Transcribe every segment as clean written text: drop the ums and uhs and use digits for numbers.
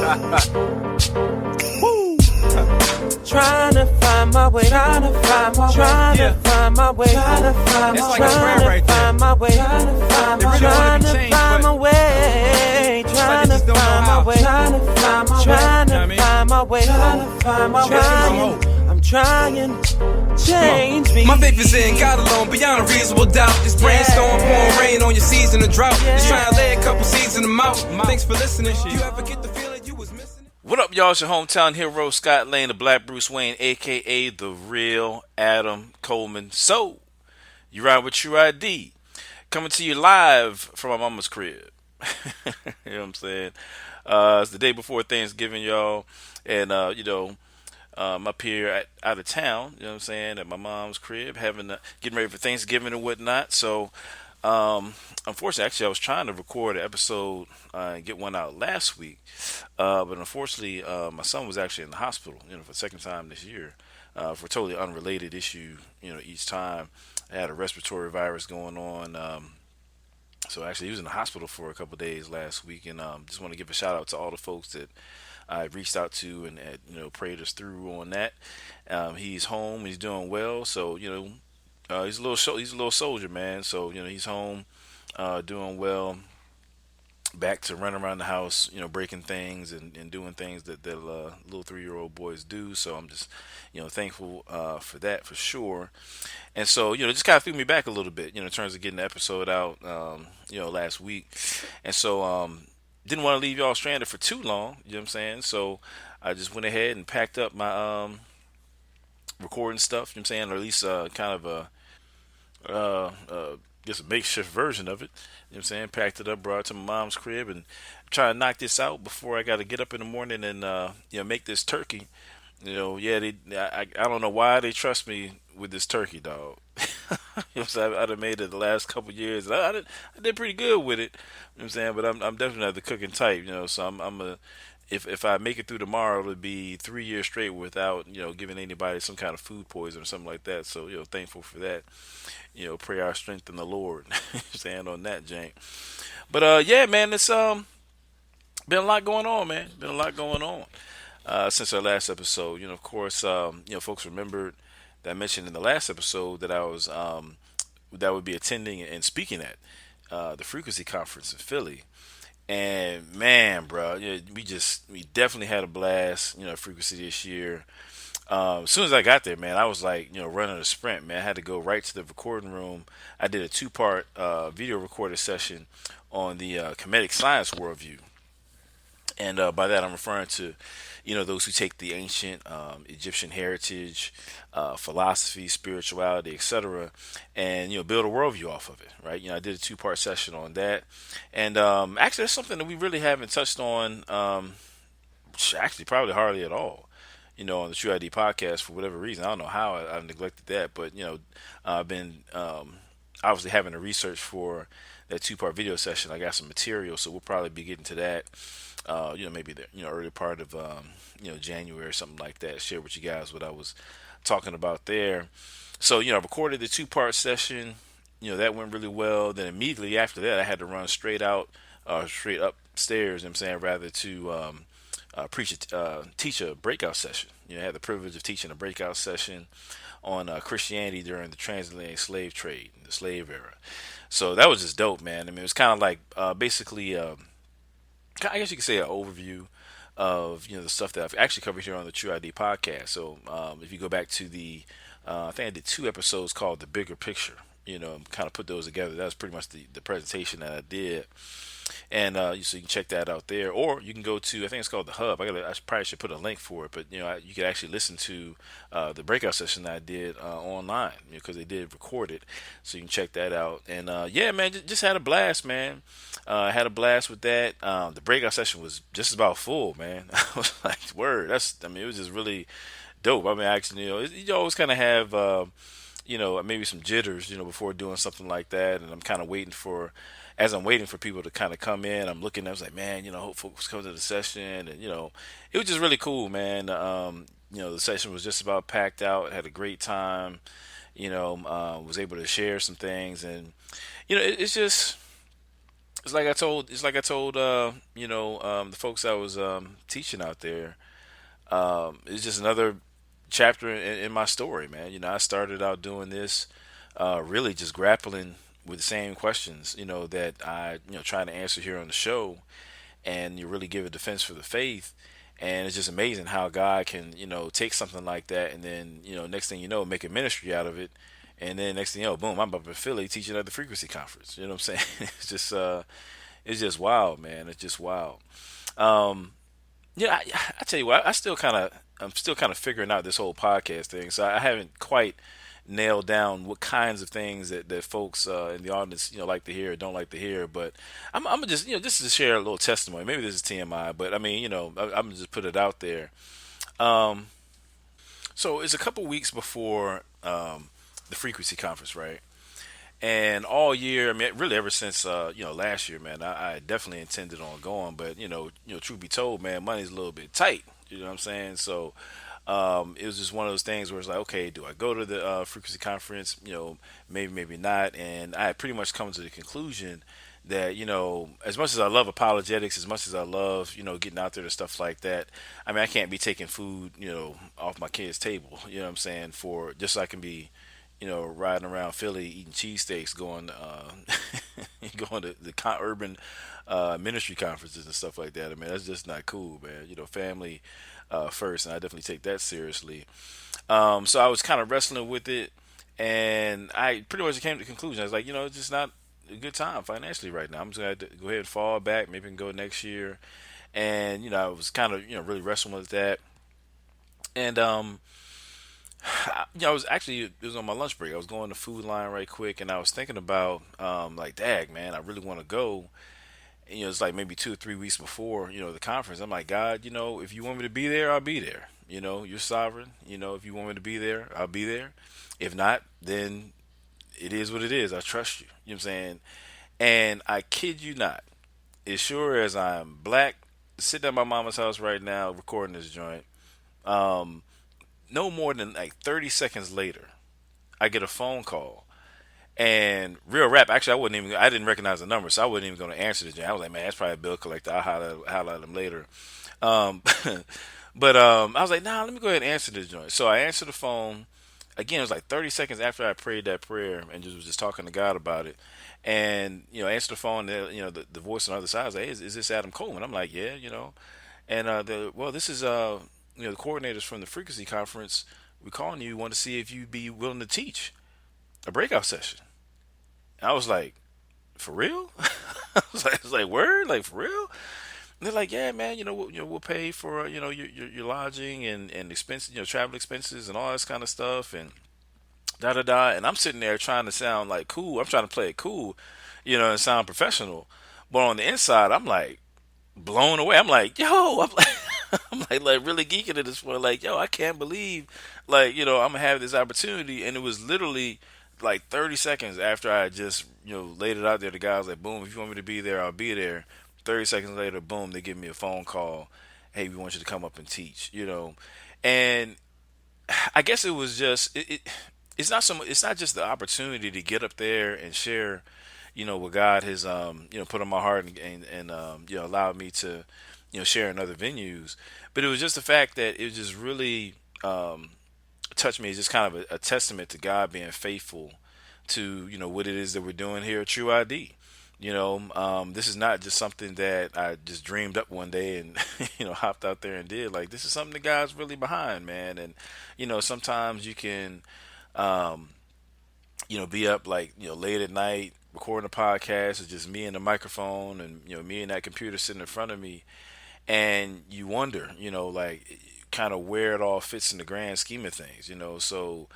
Woo. Trying to find my way, trying to find my way, trying to find my way, trying to find my way, trying to find my way, trying to find my way, trying to find my way, trying to find my way, trying to find my way, trying to find my way. I'm trying to change me. My faith is in God alone, beyond a reasonable doubt. This brainstorm pouring rain on your season of drought. Just trying to lay a couple seeds in the mouth. Thanks for listening. You ever get the feeling you was missing? What up, y'all? It's your hometown hero, Scott Lane, the Black Bruce Wayne, a.k.a. the real Adam Coleman. So, you ride with True ID. Coming to you live from my mama's crib. You know what I'm saying? It's the day before Thanksgiving, y'all. And, I'm up here out of town, you know what I'm saying, at my mom's crib, getting ready for Thanksgiving and whatnot. So, unfortunately, actually, I was trying to record an episode and get one out last week, but unfortunately, my son was actually in the hospital, for the second time this year, for a totally unrelated issue. Each time I had a respiratory virus going on. So actually, he was in the hospital for a couple of days last week, and just want to give a shout out to all the folks that I reached out to and prayed us through on that. He's home, he's doing well, so he's a little soldier, man. So he's home, doing well. Back to running around the house, breaking things and doing things that little 3-year-old boys do. So I'm just, thankful for that for sure. And so, just kind of threw me back a little bit, in terms of getting the episode out, last week. And so, didn't want to leave y'all stranded for too long, you know what I'm saying? So I just went ahead and packed up my recording stuff, you know what I'm saying, or at least kind of just a makeshift version of it. You know what I'm saying? Packed it up, brought it to my mom's crib, and try to knock this out before I got to get up in the morning and make this turkey. I don't know why they trust me with this turkey, dog. I'd have made it the last couple years. I did pretty good with it. You know what I'm saying? But I'm definitely not the cooking type. So if I make it through tomorrow, it'll be 3 years straight without giving anybody some kind of food poison or something like that. So thankful for that. Pray our strength in the Lord. Saying on that, jank. But yeah, man, it's been a lot going on, man. Been a lot going on since our last episode. Of course, folks remembered that I mentioned in the last episode that I was that would be attending and speaking at the Frequency Conference in Philly. And man, bro, we definitely had a blast, Frequency this year. As soon as I got there, man, I was like, running a sprint, man. I had to go right to the recording room. I did a 2-part video recorded session on the Kemetic Science worldview. And by that, I'm referring to, those who take the ancient Egyptian heritage, philosophy, spirituality, etc., and build a worldview off of it, right? I did a 2-part session on that, and actually, that's something that we really haven't touched on. Actually, probably hardly at all. On the True ID podcast for whatever reason. I don't know how I've neglected that, but I've been obviously having to research for that 2-part video session. I got some material, so we'll probably be getting to that. Maybe the early part of January or something like that. Share with you guys what I was talking about there. So I recorded the 2-part session. That went really well. Then immediately after that, I had to run straight upstairs. I'm saying, rather to teach a breakout session. I had the privilege of teaching a breakout session on Christianity during the transatlantic slave trade, the slave era. So that was just dope, man. I mean, it was kind of like basically, I guess you could say, an overview of the stuff that I've actually covered here on the True ID podcast. So if you go back to the, I think I did 2 episodes called The Bigger Picture. Kind of put those together. That was pretty much the presentation that I did. And so you can check that out there, or you can go to, I think it's called The Hub. I probably should put a link for it, but you can actually listen to the breakout session that I did online, because they did record it, so you can check that out. And yeah, man, just had a blast, man. Had a blast with that. The breakout session was just about full, man. I was like, word. It was just really dope. I mean, actually, you always kind of have maybe some jitters, before doing something like that, and I'm kind of waiting for people to kind of come in, I was like, man, hope folks come to the session, and it was just really cool, man. The session was just about packed out. Had a great time, was able to share some things, and it's just it's like I told the folks I was teaching out there. It's just another chapter in my story, man. I started out doing this, really just grappling with the same questions, that I trying to answer here on the show, and you really give a defense for the faith. And it's just amazing how God can, take something like that, and then, next thing you know, make a ministry out of it. And then next thing you know, boom, I'm up in Philly teaching at the Frequency Conference. You know what I'm saying? It's just wild, man. It's just wild. Um, yeah, I tell you what, I'm still kind of figuring out this whole podcast thing. So I haven't quite nailed down what kinds of things that folks in the audience, like to hear or don't like to hear. But I'm gonna just, just to share a little testimony. Maybe this is TMI, but I mean, I'm gonna just put it out there. Um, so it's a couple weeks before the Frequency Conference, right? And all year, I mean, really ever since last year, man, I definitely intended on going, but truth be told, man, money's a little bit tight. You know what I'm saying? So it was just one of those things where it's like, okay, do I go to the frequency conference? Maybe, maybe not. And I had pretty much come to the conclusion that as much as I love apologetics, as much as I love getting out there and stuff like that, I mean, I can't be taking food off my kids' table. You know what I'm saying? For just so I can be riding around Philly eating cheesesteaks, going going to the urban ministry conferences and stuff like that. I mean, that's just not cool, man. Family first, and I definitely take that seriously. So I was kind of wrestling with it, and I pretty much came to the conclusion. I was like, it's just not a good time financially right now. I'm just gonna have to go ahead and fall back. Maybe I can go next year. And I was kind of really wrestling with that. And I was actually, it was on my lunch break. I was going to Food Line right quick, and I was thinking about like, dag, man, I really want to go. And, it's like maybe 2 or 3 weeks before the conference. I'm like, God, if you want me to be there, I'll be there. You're sovereign. If you want me to be there, I'll be there. If not, then it is what it is. I trust you. You know what I'm saying? And I kid you not, as sure as I'm black, sitting at my mama's house right now recording this joint, um, no more than like 30 seconds later, I get a phone call. And real rap, actually, I didn't recognize the number, so I wasn't even going to answer the joint. I was like, man, that's probably a bill collector. I'll highlight him later. Um, but I was like, nah, let me go ahead and answer this joint. So I answered the phone. Again, it was like 30 seconds after I prayed that prayer and just was just talking to God about it. And, answered the phone, and, the voice on the other side was like, hey, is this Adam Coleman? I'm like, yeah. And this is the coordinators from the Frequency Conference. We're calling you. We want to see if you'd be willing to teach a breakout session. And I was like, for real? I was like, word, like for real? And they're like, yeah, man. We'll pay for your lodging and expenses, travel expenses and all this kind of stuff and da da da. And I'm sitting there trying to sound like cool. I'm trying to play it cool, and sound professional. But on the inside, I'm like blown away. I'm like, yo, I'm like, I'm like really geeking at this point. Like, yo, I can't believe, like, I'm gonna have this opportunity. And it was literally like 30 seconds after I just, laid it out there. The guy was like, boom, if you want me to be there, I'll be there. 30 seconds later, boom, they give me a phone call. Hey, we want you to come up and teach. And I guess it was just it's not it's not just the opportunity to get up there and share, what God has put on my heart and allowed me to share in other venues, but it was just the fact that it just really touched me. It's just kind of a testament to God being faithful to what it is that we're doing here at True ID. This is not just something that I just dreamed up one day and hopped out there and did. Like, this is something that God's really behind, man. And sometimes you can be up like late at night recording a podcast. It's just me and the microphone, and me and that computer sitting in front of me, and you wonder, like, kind of where it all fits in the grand scheme of things. So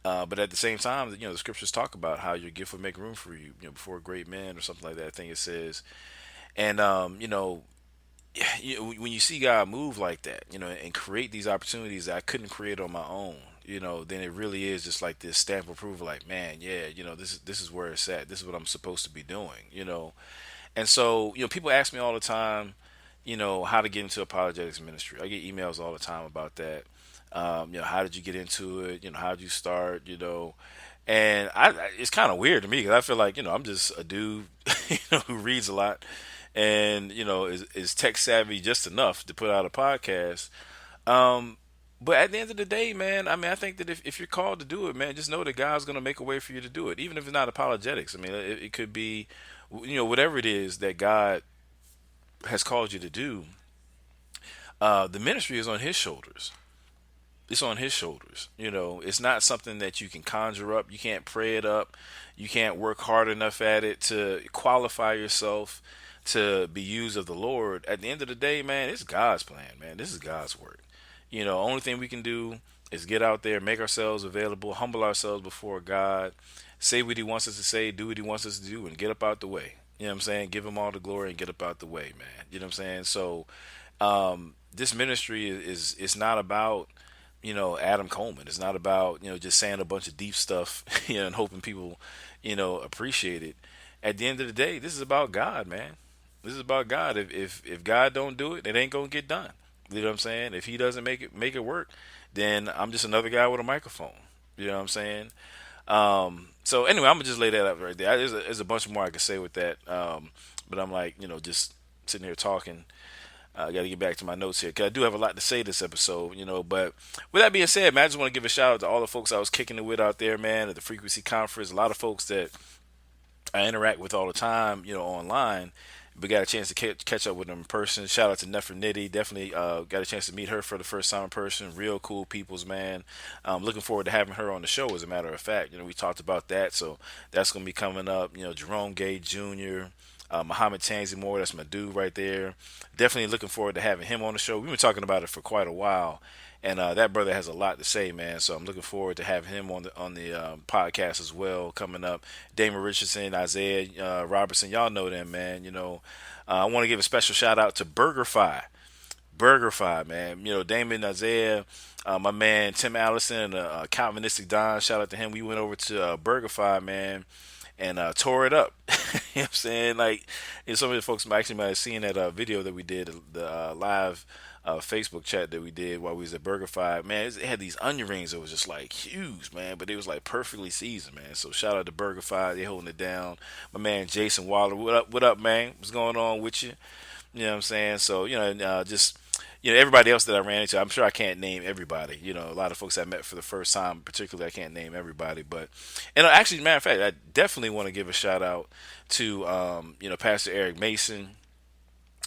but at the same time, the scriptures talk about how your gift will make room for you, before great men or something like that. I think it says, and when you see God move like that, and create these opportunities that I couldn't create on my own, then it really is just like this stamp of approval. Like, man, yeah, this is where it's at. This is what I'm supposed to be doing. And so, people ask me all the time, how to get into apologetics ministry. I get emails all the time about that. How did you get into it? How did you start? And it's kind of weird to me because I feel like I'm just a dude who reads a lot and is tech savvy just enough to put out a podcast. Um, but at the end of the day, man, I mean, I think that if you're called to do it, man, just know that God's going to make a way for you to do it, even if it's not apologetics. I mean, it could be, whatever it is that God has called you to do. The ministry is on His shoulders. It's on His shoulders. It's not something that you can conjure up. You can't pray it up. You can't work hard enough at it to qualify yourself to be used of the Lord. At the end of the day, man, it's God's plan, man. This is God's work. Only thing we can do is get out there, make ourselves available, humble ourselves before God, say what He wants us to say, do what He wants us to do, and get up out the way. You know what I'm saying? Give Him all the glory and get up out the way, man. You know what I'm saying? So, this ministry is not about Adam Coleman. It's not about just saying a bunch of deep stuff and hoping people appreciate it. At the end of the day, this is about God, man. This is about God. If God don't do it, it ain't gonna get done. You know what I'm saying? If He doesn't make it work, then I'm just another guy with a microphone. You know what I'm saying? So anyway, I'm gonna just lay that out right there. There's a bunch more I could say with that, but I'm like just sitting here talking. I got to get back to my notes here because I do have a lot to say this episode, But with that being said, man, I just want to give a shout out to all the folks I was kicking it with out there, man, at the Frequency Conference. A lot of folks that I interact with all the time, online. We got a chance to catch up with them in person. Shout out to Nefertiti. Definitely got a chance to meet her for the first time in person. Real cool peoples, man. Looking forward to having her on the show, as a matter of fact. We talked about that, so that's going to be coming up. Jerome Gay Jr., Muhammad Tanzi Moore, that's my dude right there. Definitely looking forward to having him on the show. We've been talking about it for quite a while, and that brother has a lot to say, man. So I'm looking forward to having him on the podcast as well coming up. Damon Richardson, Isaiah Robertson, y'all know them, man. I want to give a special shout out to BurgerFi. BurgerFi, man. Damon, Isaiah, my man Tim Allison, and Calvinistic Don. Shout out to him. We went over to BurgerFi, man, and tore it up. You know what I'm saying? Like, some of the folks might have seen that video that we did, the live Facebook chat that we did while we was at BurgerFi. Man, it had these onion rings that was just like huge, man, but it was like perfectly seasoned, man. So shout out to BurgerFi, they holding it down. My man Jason Waller, what up, man? What's going on with you? You know what I'm saying? So just everybody else that I ran into, I'm sure I can't name everybody. A lot of folks I met for the first time, particularly, I can't name everybody. But, actually, matter of fact, I definitely want to give a shout out to, Pastor Eric Mason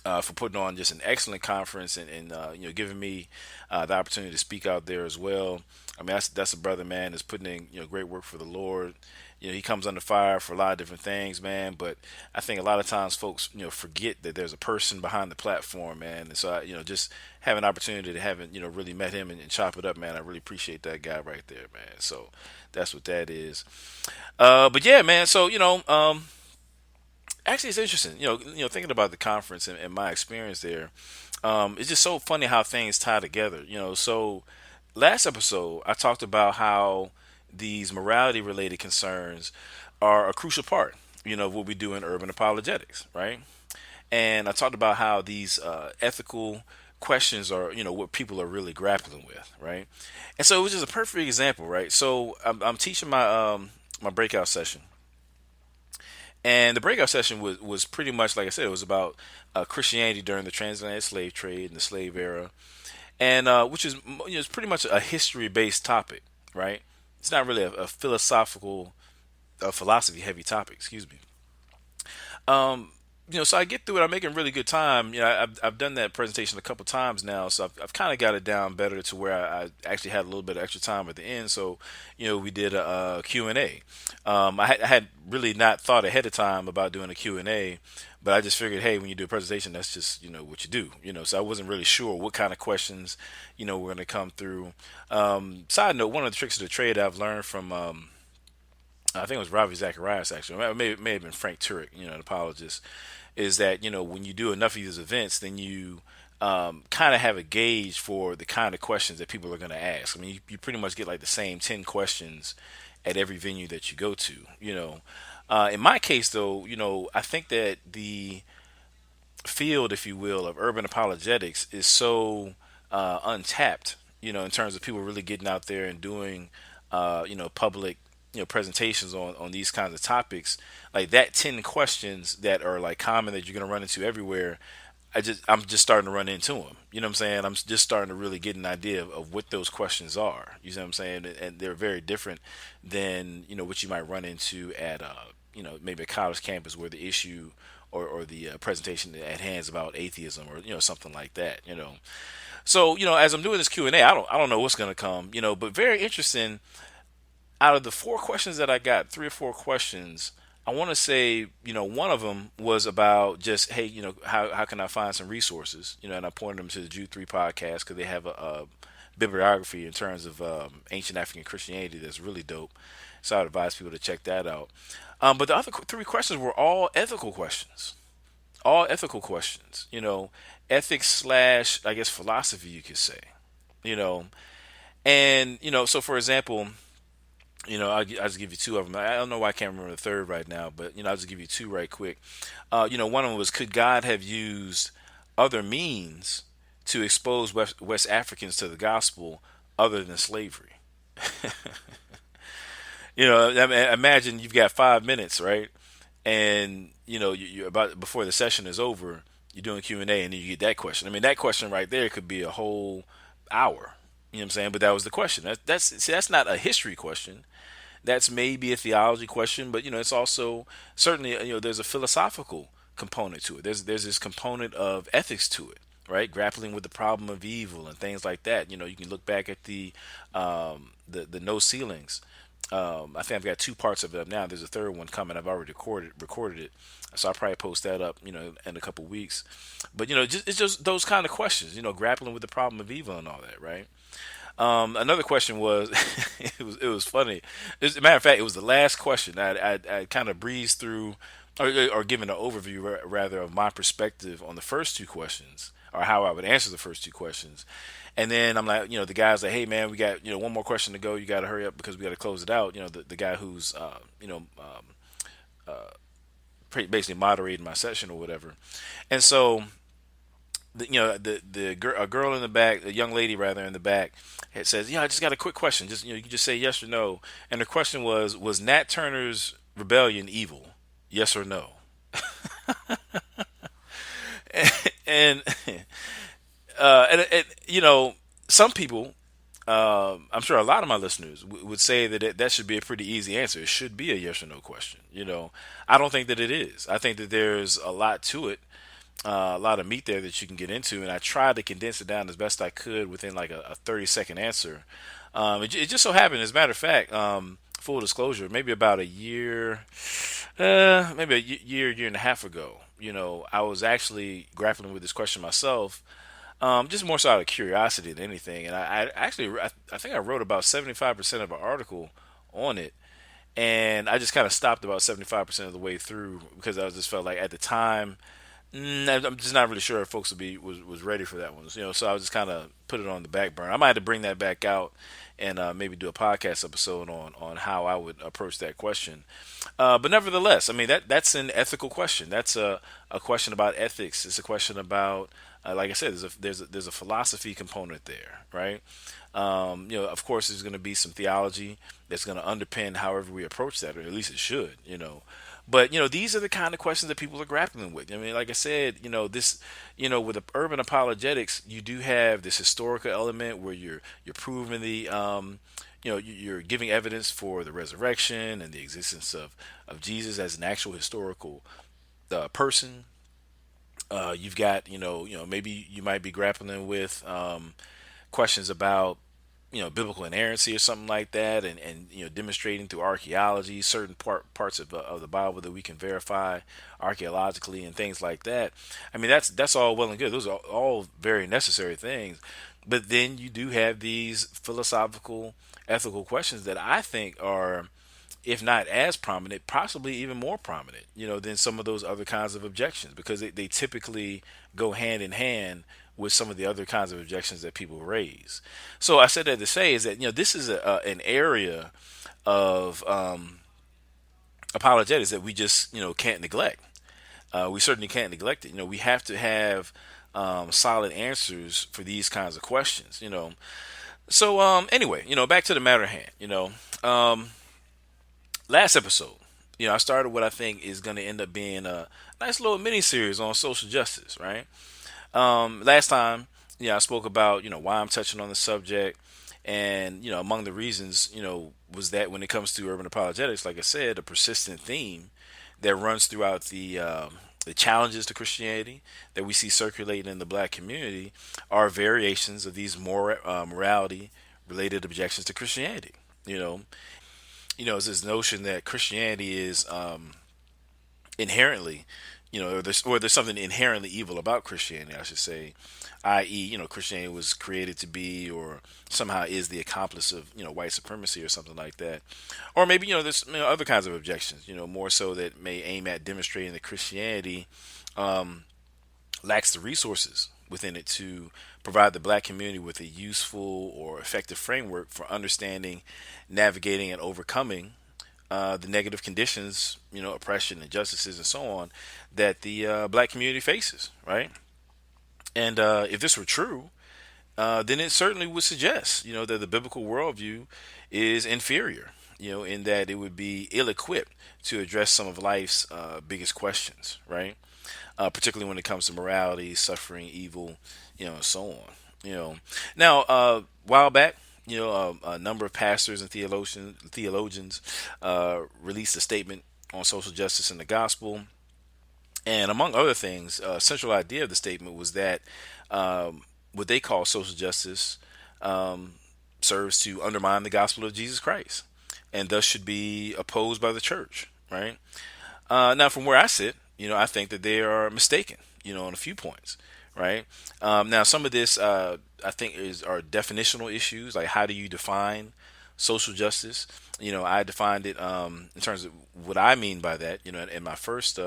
for putting on just an excellent conference and giving me the opportunity to speak out there as well. I mean, that's a brother, man, that's putting in great work for the Lord. He comes under fire for a lot of different things, man. But I think a lot of times folks, forget that there's a person behind the platform, man. And so, just have an opportunity to haven't, really met him and chop it up, man. I really appreciate that guy right there, man. So that's what that is. But yeah, man. So actually, it's interesting. Thinking about the conference and my experience there, it's just so funny how things tie together. So last episode I talked about how these morality related concerns are a crucial part, of what we do in urban apologetics, right? And I talked about how these ethical questions are, what people are really grappling with, right? And so it was just a perfect example, right? So I'm teaching my breakout session, and the breakout session was pretty much, like I said, it was about Christianity during the transatlantic slave trade and the slave era, and which is it's pretty much a history based topic, right? It's not really a philosophical, philosophy heavy topic. Excuse me. Um, so I get through it. I'm making really good time. I've done that presentation a couple times now, so I've kind of got it down better to where I actually had a little bit of extra time at the end. So, we did a Q&A. I had really not thought ahead of time about doing a Q&A, but I just figured, hey, when you do a presentation, that's just, what you do. So I wasn't really sure what kind of questions, were going to come through. Side note, one of the tricks of the trade I've learned from, I think it was Ravi Zacharias, actually. It may have been Frank Turek, an apologist, is that, when you do enough of these events, then you kind of have a gauge for the kind of questions that people are going to ask. I mean, you pretty much get like the same 10 questions at every venue that you go to. In my case, though, I think that the field, if you will, of urban apologetics is so untapped, in terms of people really getting out there and doing, public presentations on these kinds of topics, like that 10 questions that are like common that you're going to run into everywhere. I'm just starting to run into them. You know what I'm saying? I'm just starting to really get an idea of what those questions are. You know what I'm saying? And they're very different than what you might run into at maybe a college campus where the issue or the presentation at hand is about atheism or something like that. So as I'm doing this Q&A, I don't know what's going to come. But very interesting. Out of the 4 questions that I got, 3 or 4 questions, I want to say, one of them was about just, hey, how can I find some resources? And I pointed them to the Jude 3 podcast because they have a bibliography in terms of ancient African Christianity that's really dope. So I would advise people to check that out. But the other 3 questions were all ethical questions. All ethical questions, ethics slash, I guess, philosophy, you could say, And, so for example, I'll just give you 2 of them. I don't know why I can't remember the third right now, but I'll just give you 2 right quick. One of them was, could God have used other means to expose West Africans to the gospel other than slavery? I mean, imagine you've got 5 minutes, right? And you're about before the session is over, you're doing Q&A, and then you get that question. I mean, that question right there could be a whole hour. You know what I'm saying? But that was the question. That's not a history question. That's maybe a theology question, but it's also certainly there's a philosophical component to it. There's this component of ethics to it, right? Grappling with the problem of evil and things like that. You can look back at the no ceilings. I think I've got 2 parts of it up now. There's a third one coming. I've already recorded it, so I'll probably post that up, in a couple weeks. But it's just those kind of questions, grappling with the problem of evil and all that, right? Another question was, it was funny. As a matter of fact, it was the last question. I kind of breezed through, or given an overview rather of my perspective on the first 2 questions, or how I would answer the first 2 questions. And then I'm like, the guy's like, hey man, we got one more question to go. You got to hurry up because we got to close it out. The guy who's basically moderating my session or whatever. And so a girl in the back, a young lady rather in the back, it says, I just got a quick question. Just you can just say yes or no. And the question was Nat Turner's rebellion evil? Yes or no? and some people, I'm sure a lot of my listeners would say that that should be a pretty easy answer. It should be a yes or no question. I don't think that it is. I think that there's a lot to it. A lot of meat there that you can get into, and I tried to condense it down as best I could within like a 30-second answer. It just so happened, as a matter of fact, full disclosure, maybe about a year, maybe a year and a half ago, I was actually grappling with this question myself, just more so out of curiosity than anything. And I think I wrote about 75% of an article on it, and I just kind of stopped about 75% of the way through because I just felt like at the time, I'm just not really sure if folks was ready for that one. So I was just kind of put it on the back burner. I might have to bring that back out and maybe do a podcast episode on how I would approach that question. But nevertheless, I mean that's an ethical question. That's a question about ethics. It's a question about, like I said, there's a philosophy component there, right? Of course, there's going to be some theology that's going to underpin however we approach that, or at least it should. But these are the kind of questions that people are grappling with. I mean, like I said, this, with urban apologetics, you do have this historical element where you're proving the, you're giving evidence for the resurrection and the existence of Jesus as an actual historical person. You've got, maybe you might be grappling with questions about biblical inerrancy or something like that, and demonstrating through archaeology certain parts of the Bible that we can verify archaeologically and things like that. I mean, that's all well and good. Those are all very necessary things, but then you do have these philosophical, ethical questions that I think are, if not as prominent, possibly even more prominent, than some of those other kinds of objections, because they typically go hand in hand with some of the other kinds of objections that people raise. So I said that to say is that this is an area of apologetics that we just can't neglect. We certainly can't neglect it. We have to have solid answers for these kinds of questions. So anyway, back to the matter at hand. last episode, I started what I think is going to end up being a nice little mini series on social justice, right? Last time, I spoke about, why I'm touching on the subject. And, among the reasons, was that when it comes to urban apologetics, like I said, a persistent theme that runs throughout the challenges to Christianity that we see circulating in the black community are variations of these morality related objections to Christianity. You know, it's this notion that Christianity is inherently, or there's something inherently evil about Christianity, I should say, i.e., Christianity was created to be, or somehow is the accomplice of, white supremacy or something like that. Or maybe, there's other kinds of objections, more so that may aim at demonstrating that Christianity lacks the resources within it to provide the black community with a useful or effective framework for understanding, navigating, and overcoming the negative conditions, oppression, injustices, and so on that the black community faces, right? And if this were true, then it certainly would suggest, that the biblical worldview is inferior, in that it would be ill-equipped to address some of life's biggest questions, right? Particularly when it comes to morality, suffering, evil, and so on. Now, a while back, a number of pastors and theologians released a statement on social justice and the gospel. And among other things, a central idea of the statement was that what they call social justice serves to undermine the gospel of Jesus Christ and thus should be opposed by the church, right? Now, from where I sit, I think that they are mistaken, on a few points, right? Now, some of this, I think, are definitional issues, like how do you define social justice? I defined it in terms of what I mean by that, in my first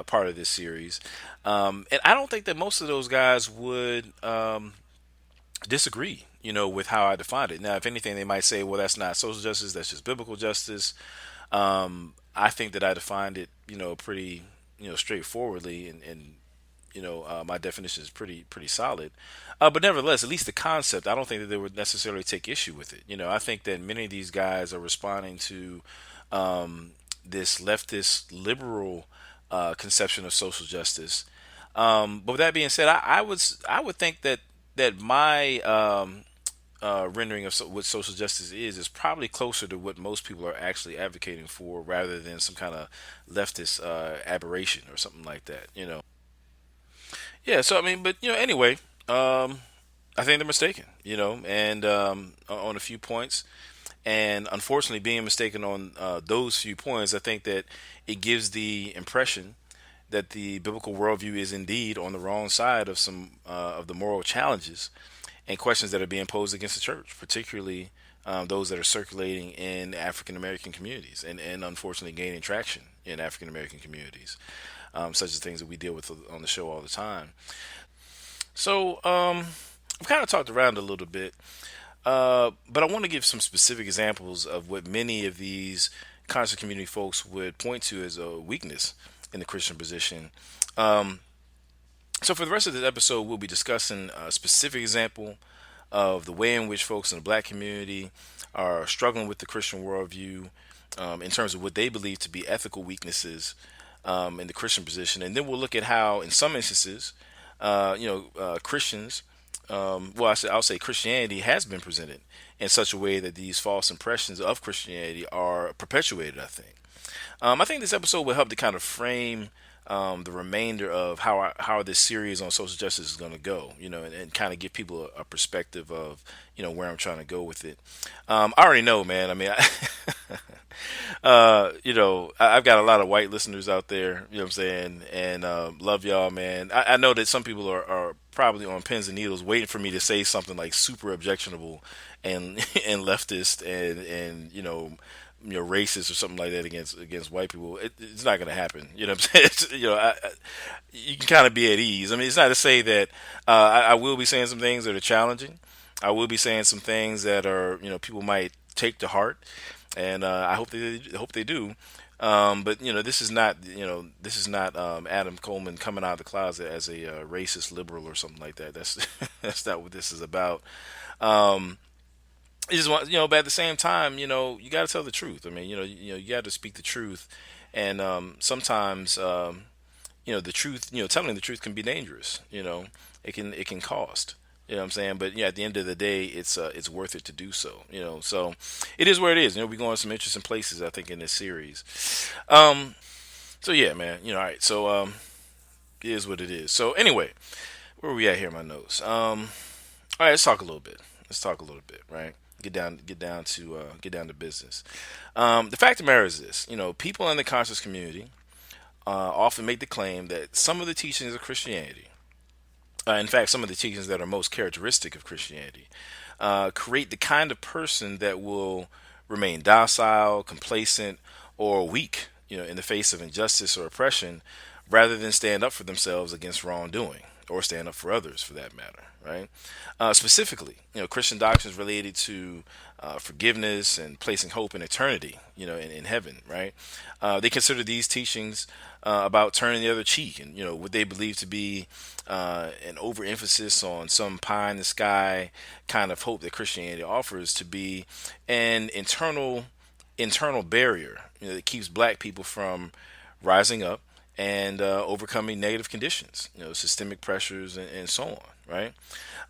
part of this series. And I don't think that most of those guys would disagree, with how I defined it. Now, if anything, they might say, well, that's not social justice, that's just biblical justice. I think that I defined it, pretty, straightforwardly, and my definition is pretty solid. But nevertheless, at least the concept, I don't think that they would necessarily take issue with it. I think that many of these guys are responding to this leftist liberal conception of social justice. But with that being said, I would think that my rendering of what social justice is probably closer to what most people are actually advocating for, rather than some kind of leftist aberration or something like that. Yeah. So I mean, but anyway, I think they're mistaken. And on a few points. And unfortunately, being mistaken on those few points, I think that it gives the impression that the biblical worldview is indeed on the wrong side of some of the moral challenges and questions that are being posed against the church, particularly those that are circulating in African American communities and unfortunately gaining traction in African American communities, such as things that we deal with on the show all the time. So I've kind of talked around a little bit. But I want to give some specific examples of what many of these conscious community folks would point to as a weakness in the Christian position. So for the rest of this episode, we'll be discussing a specific example of the way in which folks in the black community are struggling with the Christian worldview in terms of what they believe to be ethical weaknesses in the Christian position. And then we'll look at how, in some instances, Christians, I'll say Christianity has been presented in such a way that these false impressions of Christianity are perpetuated, I think. I think this episode will help to kind of frame the remainder of how this series on social justice is going to go, and kind of give people a perspective of, where I'm trying to go with it. I already know, man. I mean, I've got a lot of white listeners out there, you know what I'm saying, and love y'all, man. I know that some people are probably on pins and needles waiting for me to say something like super objectionable and and leftist and racist or something like that against white people. It's not going to happen. You know what I'm saying? You can kind of be at ease. I mean, it's not to say that I will be saying some things that are challenging. I will be saying some things that are, people might take to heart, and I hope they do. But this is not Adam Coleman coming out of the closet as a racist liberal or something like that. That's that's not what this is about. I just want, but at the same time, you got to tell the truth. I mean, you got to speak the truth, and sometimes, the truth, telling the truth can be dangerous. It can cost. You know what I'm saying? But yeah, at the end of the day, it's worth it to do so. So it is where it is. We're going some interesting places, I think, in this series. So yeah, man. All right. So it is what it is. So anyway, where are we at here? In my notes. All right, let's talk a little bit. Let's talk a little bit, right? Get down to business. The fact of the matter is this: people in the conscious community often make the claim that some of the teachings of Christianity, in fact, some of the teachings that are most characteristic of Christianity, create the kind of person that will remain docile, complacent, or weak, in the face of injustice or oppression, rather than stand up for themselves against wrongdoing or stand up for others, for that matter, right? Specifically, Christian doctrines related to forgiveness and placing hope in eternity, in heaven, right? They consider these teachings about turning the other cheek, and what they believe to be an overemphasis on some pie in the sky kind of hope that Christianity offers to be an internal barrier, that keeps black people from rising up and overcoming negative conditions, systemic pressures, and so on, right?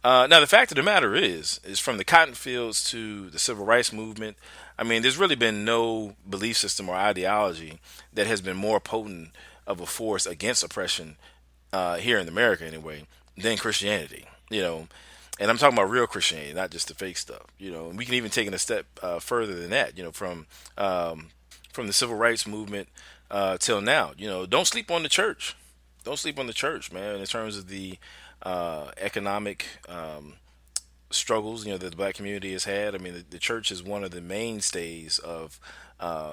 Now, the fact of the matter is from the cotton fields to the civil rights movement, I mean, there's really been no belief system or ideology that has been more potent of a force against oppression, here in America anyway, than Christianity. And I'm talking about real Christianity, not just the fake stuff. And we can even take it a step further than that. From the civil rights movement till now. Don't sleep on the church. Don't sleep on the church, man. In terms of the economic struggles, that the black community has had. I mean, the church is one of the mainstays of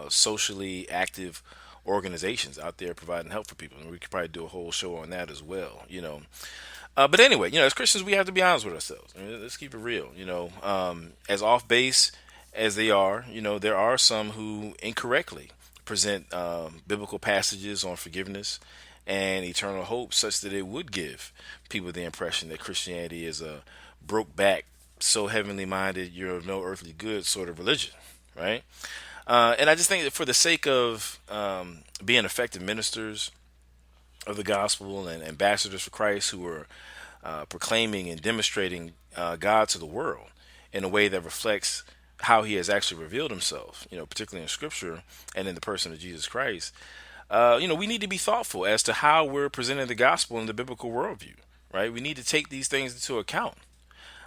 socially active organizations out there providing help for people, and we could probably do a whole show on that as well. But anyway, as Christians, we have to be honest with ourselves. I mean, let's keep it real. As off base as they are, there are some who incorrectly present biblical passages on forgiveness and eternal hope, such that it would give people the impression that Christianity is a broke back, so heavenly minded, you're of no earthly good sort of religion, right? And I just think that for the sake of being effective ministers of the gospel and ambassadors for Christ who are proclaiming and demonstrating God to the world in a way that reflects how he has actually revealed himself, particularly in scripture and in the person of Jesus Christ, we need to be thoughtful as to how we're presenting the gospel in the biblical worldview, right? We need to take these things into account.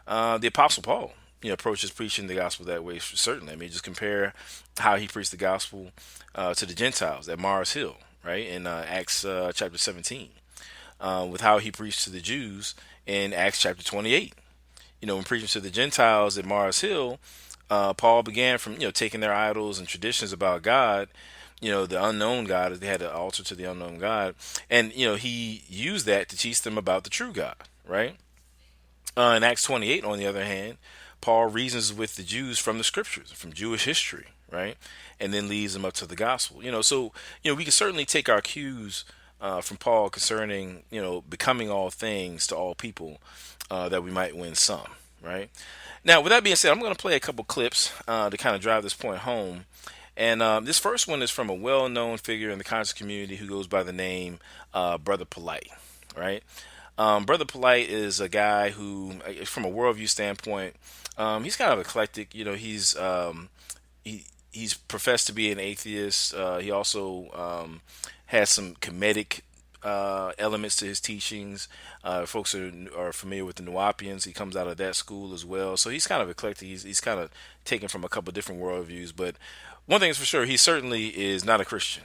The Apostle Paul, approaches preaching the gospel that way, certainly. I mean, just compare how he preached the gospel to the Gentiles at Mars Hill, right, in Acts chapter 17, with how he preached to the Jews in Acts chapter 28. When preaching to the Gentiles at Mars Hill, Paul began from, taking their idols and traditions about God, the unknown God, as they had an altar to the unknown God. And, he used that to teach them about the true God, right? In Acts 28, on the other hand, Paul reasons with the Jews from the scriptures, from Jewish history, right? And then leads them up to the gospel. So, we can certainly take our cues from Paul concerning, becoming all things to all people, that we might win some, right? Now, with that being said, I'm going to play a couple clips to kind of drive this point home. And this first one is from a well-known figure in the conscious community who goes by the name Brother Polite, right? Brother Polite is a guy who, from a worldview standpoint, he's kind of eclectic. He's professed to be an atheist. He also has some comedic elements to his teachings. Folks are familiar with the Nuwapians. He comes out of that school as well. So he's kind of eclectic. He's kind of taken from a couple of different worldviews. But one thing is for sure, he certainly is not a Christian,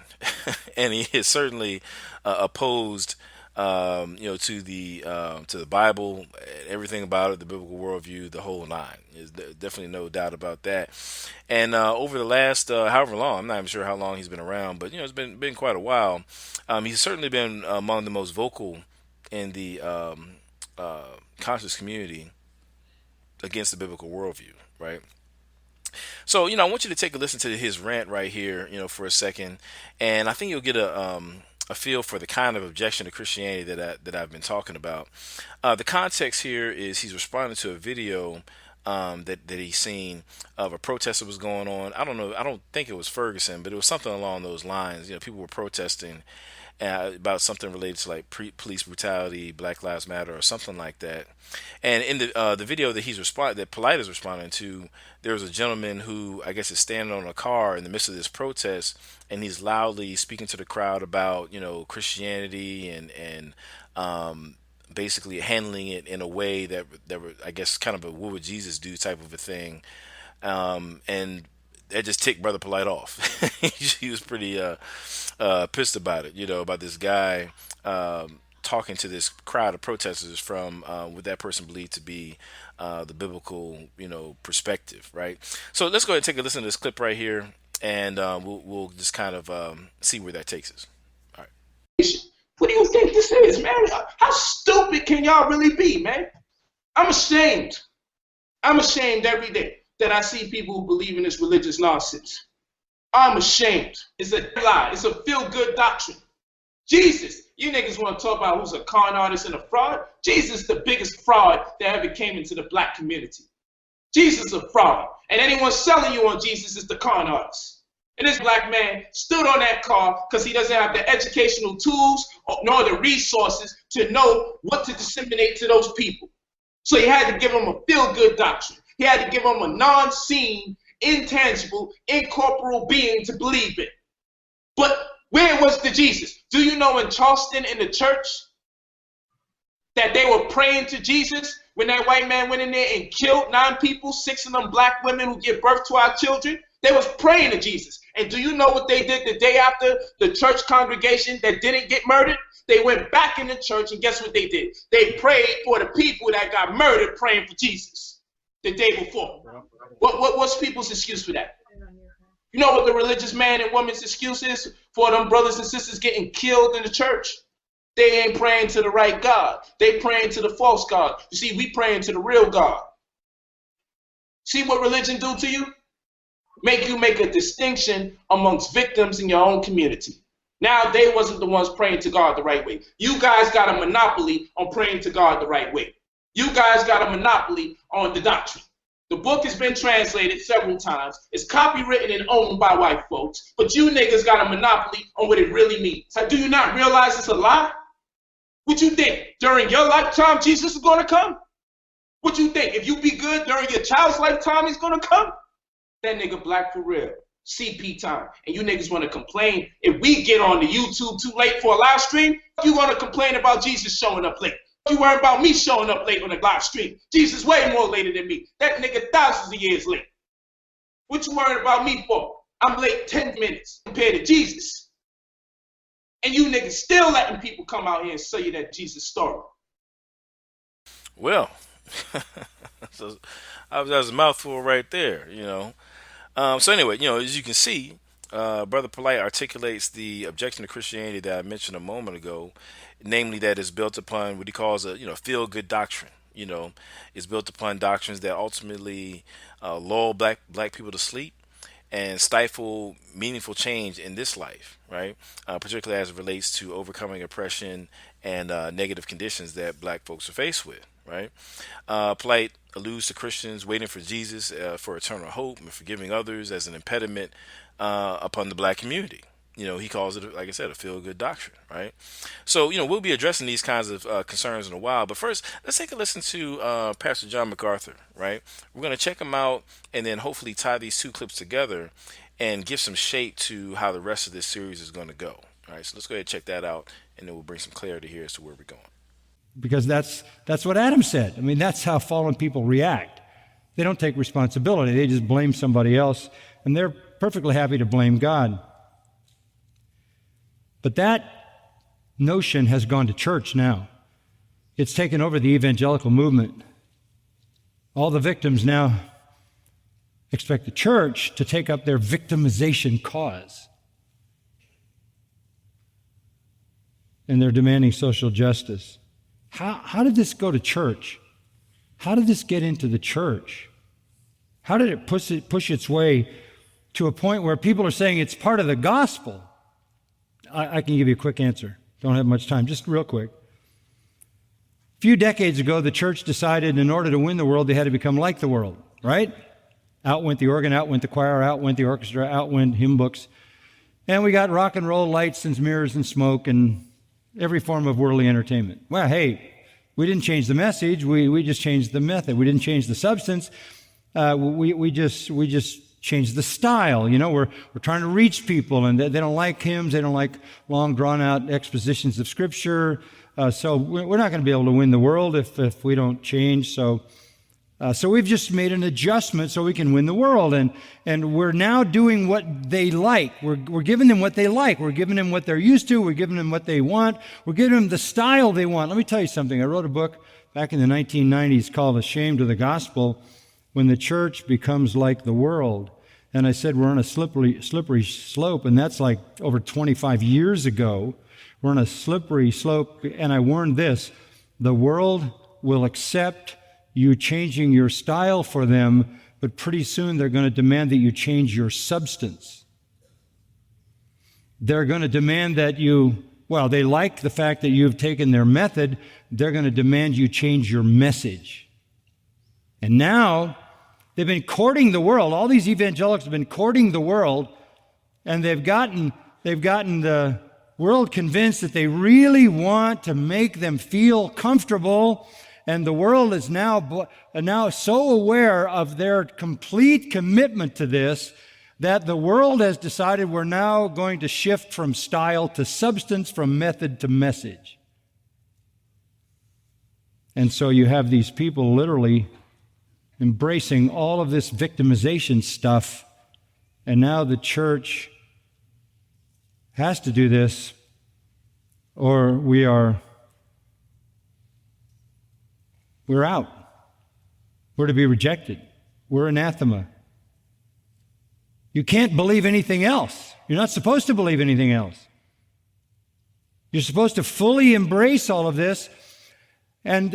and he is certainly opposed, to the Bible, everything about it, the biblical worldview, the whole nine. There's definitely no doubt about that. And over the last however long, I'm not even sure how long he's been around, but it's been quite a while. He's certainly been among the most vocal in the conscious community against the biblical worldview, right? So, I want you to take a listen to his rant right here, for a second, and I think you'll get a feel for the kind of objection to Christianity that I've been talking about. The context here is he's responding to a video that he seen of a protest that was going on. I don't know. I don't think it was Ferguson, but it was something along those lines. People were protesting about something related to like police brutality, Black Lives Matter, or something like that. And in the video that Polite is responding to, there was a gentleman who I guess is standing on a car in the midst of this protest, and he's loudly speaking to the crowd about Christianity and basically handling it in a way that were, I guess, kind of a what would Jesus do type of a thing. And that just ticked Brother Polite off. He was pretty pissed about it, about this guy talking to this crowd of protesters from what that person believed to be the biblical, perspective, right? So let's go ahead and take a listen to this clip right here, and we'll just kind of see where that takes us. All right. What do you think this is, man? How stupid can y'all really be, man? I'm ashamed. I'm ashamed every day that I see people who believe in this religious nonsense. I'm ashamed. It's a lie. It's a feel-good doctrine. Jesus, you niggas want to talk about who's a con artist and a fraud? Jesus is the biggest fraud that ever came into the black community. Jesus is a fraud. And anyone selling you on Jesus is the con artist. And this black man stood on that car because he doesn't have the educational tools nor the resources to know what to disseminate to those people. So he had to give them a feel-good doctrine. He had to give them a non-seen, intangible, incorporeal being to believe in. But where was the Jesus? Do you know in Charleston in the church that they were praying to Jesus when that white man went in there and killed 9 people, 6 of them black women who give birth to our children? They was praying to Jesus. And do you know what they did the day after the church congregation that didn't get murdered? They went back in the church, and guess what they did? They prayed for the people that got murdered praying for Jesus the day before. What's people's excuse for that? You know what the religious man and woman's excuse is for them brothers and sisters getting killed in the church? They ain't praying to the right God. They praying to the false God. You see, we praying to the real God. See what religion do to you? Make you make a distinction amongst victims in your own community. Now they wasn't the ones praying to God the right way. You guys got a monopoly on praying to God the right way. You guys got a monopoly on the doctrine. The book has been translated several times. It's copywritten and owned by white folks. But you niggas got a monopoly on what it really means. So do you not realize it's a lie? What you think? During your lifetime, Jesus is going to come? What you think? If you be good during your child's lifetime, he's going to come? That nigga black for real. CP time. And you niggas want to complain if we get on the YouTube too late for a live stream? You want to complain about Jesus showing up late? You worry about me showing up late on the live stream? Jesus way more later than me. That nigga thousands of years late. What you worried about me for? I'm late 10 minutes compared to Jesus. And you niggas still letting people come out here and say you that Jesus story. Well, so that was a mouthful right there, So anyway, as you can see, Brother Polite articulates the objection to Christianity that I mentioned a moment ago, namely that it's built upon what he calls a feel-good doctrine. It's built upon doctrines that ultimately lull black people to sleep and stifle meaningful change in this life, right? Particularly as it relates to overcoming oppression and negative conditions that black folks are faced with, right? Polite alludes to Christians waiting for Jesus for eternal hope and forgiving others as an impediment upon the black community. He calls it, like I said, a feel-good doctrine, right? So, we'll be addressing these kinds of concerns in a while. But first, let's take a listen to Pastor John MacArthur, right? We're going to check him out and then hopefully tie these 2 clips together and give some shape to how the rest of this series is going to go. All right, so let's go ahead and check that out, and then we'll bring some clarity here as to where we're going. Because that's what Adam said. I mean, that's how fallen people react. They don't take responsibility. They just blame somebody else, and they're perfectly happy to blame God. But that notion has gone to church now. It's taken over the evangelical movement. All the victims now expect the church to take up their victimization cause. And they're demanding social justice. How did this go to church? How did this get into the church? How did it push its way to a point where people are saying it's part of the gospel? I can give you a quick answer. Don't have much time. Just real quick. A few decades ago, the church decided in order to win the world, they had to become like the world, right? Out went the organ, out went the choir, out went the orchestra, out went hymn books. And we got rock and roll lights and mirrors and smoke and every form of worldly entertainment. Well, hey, we didn't change the message. We just changed the method. We didn't change the substance. We just changed the style. You know, we're trying to reach people, and they don't like hymns. They don't like long, drawn-out expositions of Scripture. So we're not going to be able to win the world if we don't change. So we've just made an adjustment so we can win the world. And we're now doing what they like. We're giving them what they like. We're giving them what they're used to. We're giving them what they want. We're giving them the style they want. Let me tell you something. I wrote a book back in the 1990s called Ashamed of the Gospel, when the church becomes like the world. And I said we're on a slippery slope, and that's like over 25 years ago. We're on a slippery slope, and I warned this: the world will accept you changing your style for them, but pretty soon they're going to demand that you change your substance. They're going to demand that they like the fact that you've taken their method. They're going to demand you change your message. And now they've been courting the world. All these evangelicals have been courting the world, and they've gotten the world convinced that they really want to make them feel comfortable. And the world is now so aware of their complete commitment to this that the world has decided we're now going to shift from style to substance, from method to message. And so you have these people literally embracing all of this victimization stuff, and now the church has to do this, or we're out. We're to be rejected. We're anathema. You can't believe anything else. You're not supposed to believe anything else. You're supposed to fully embrace all of this and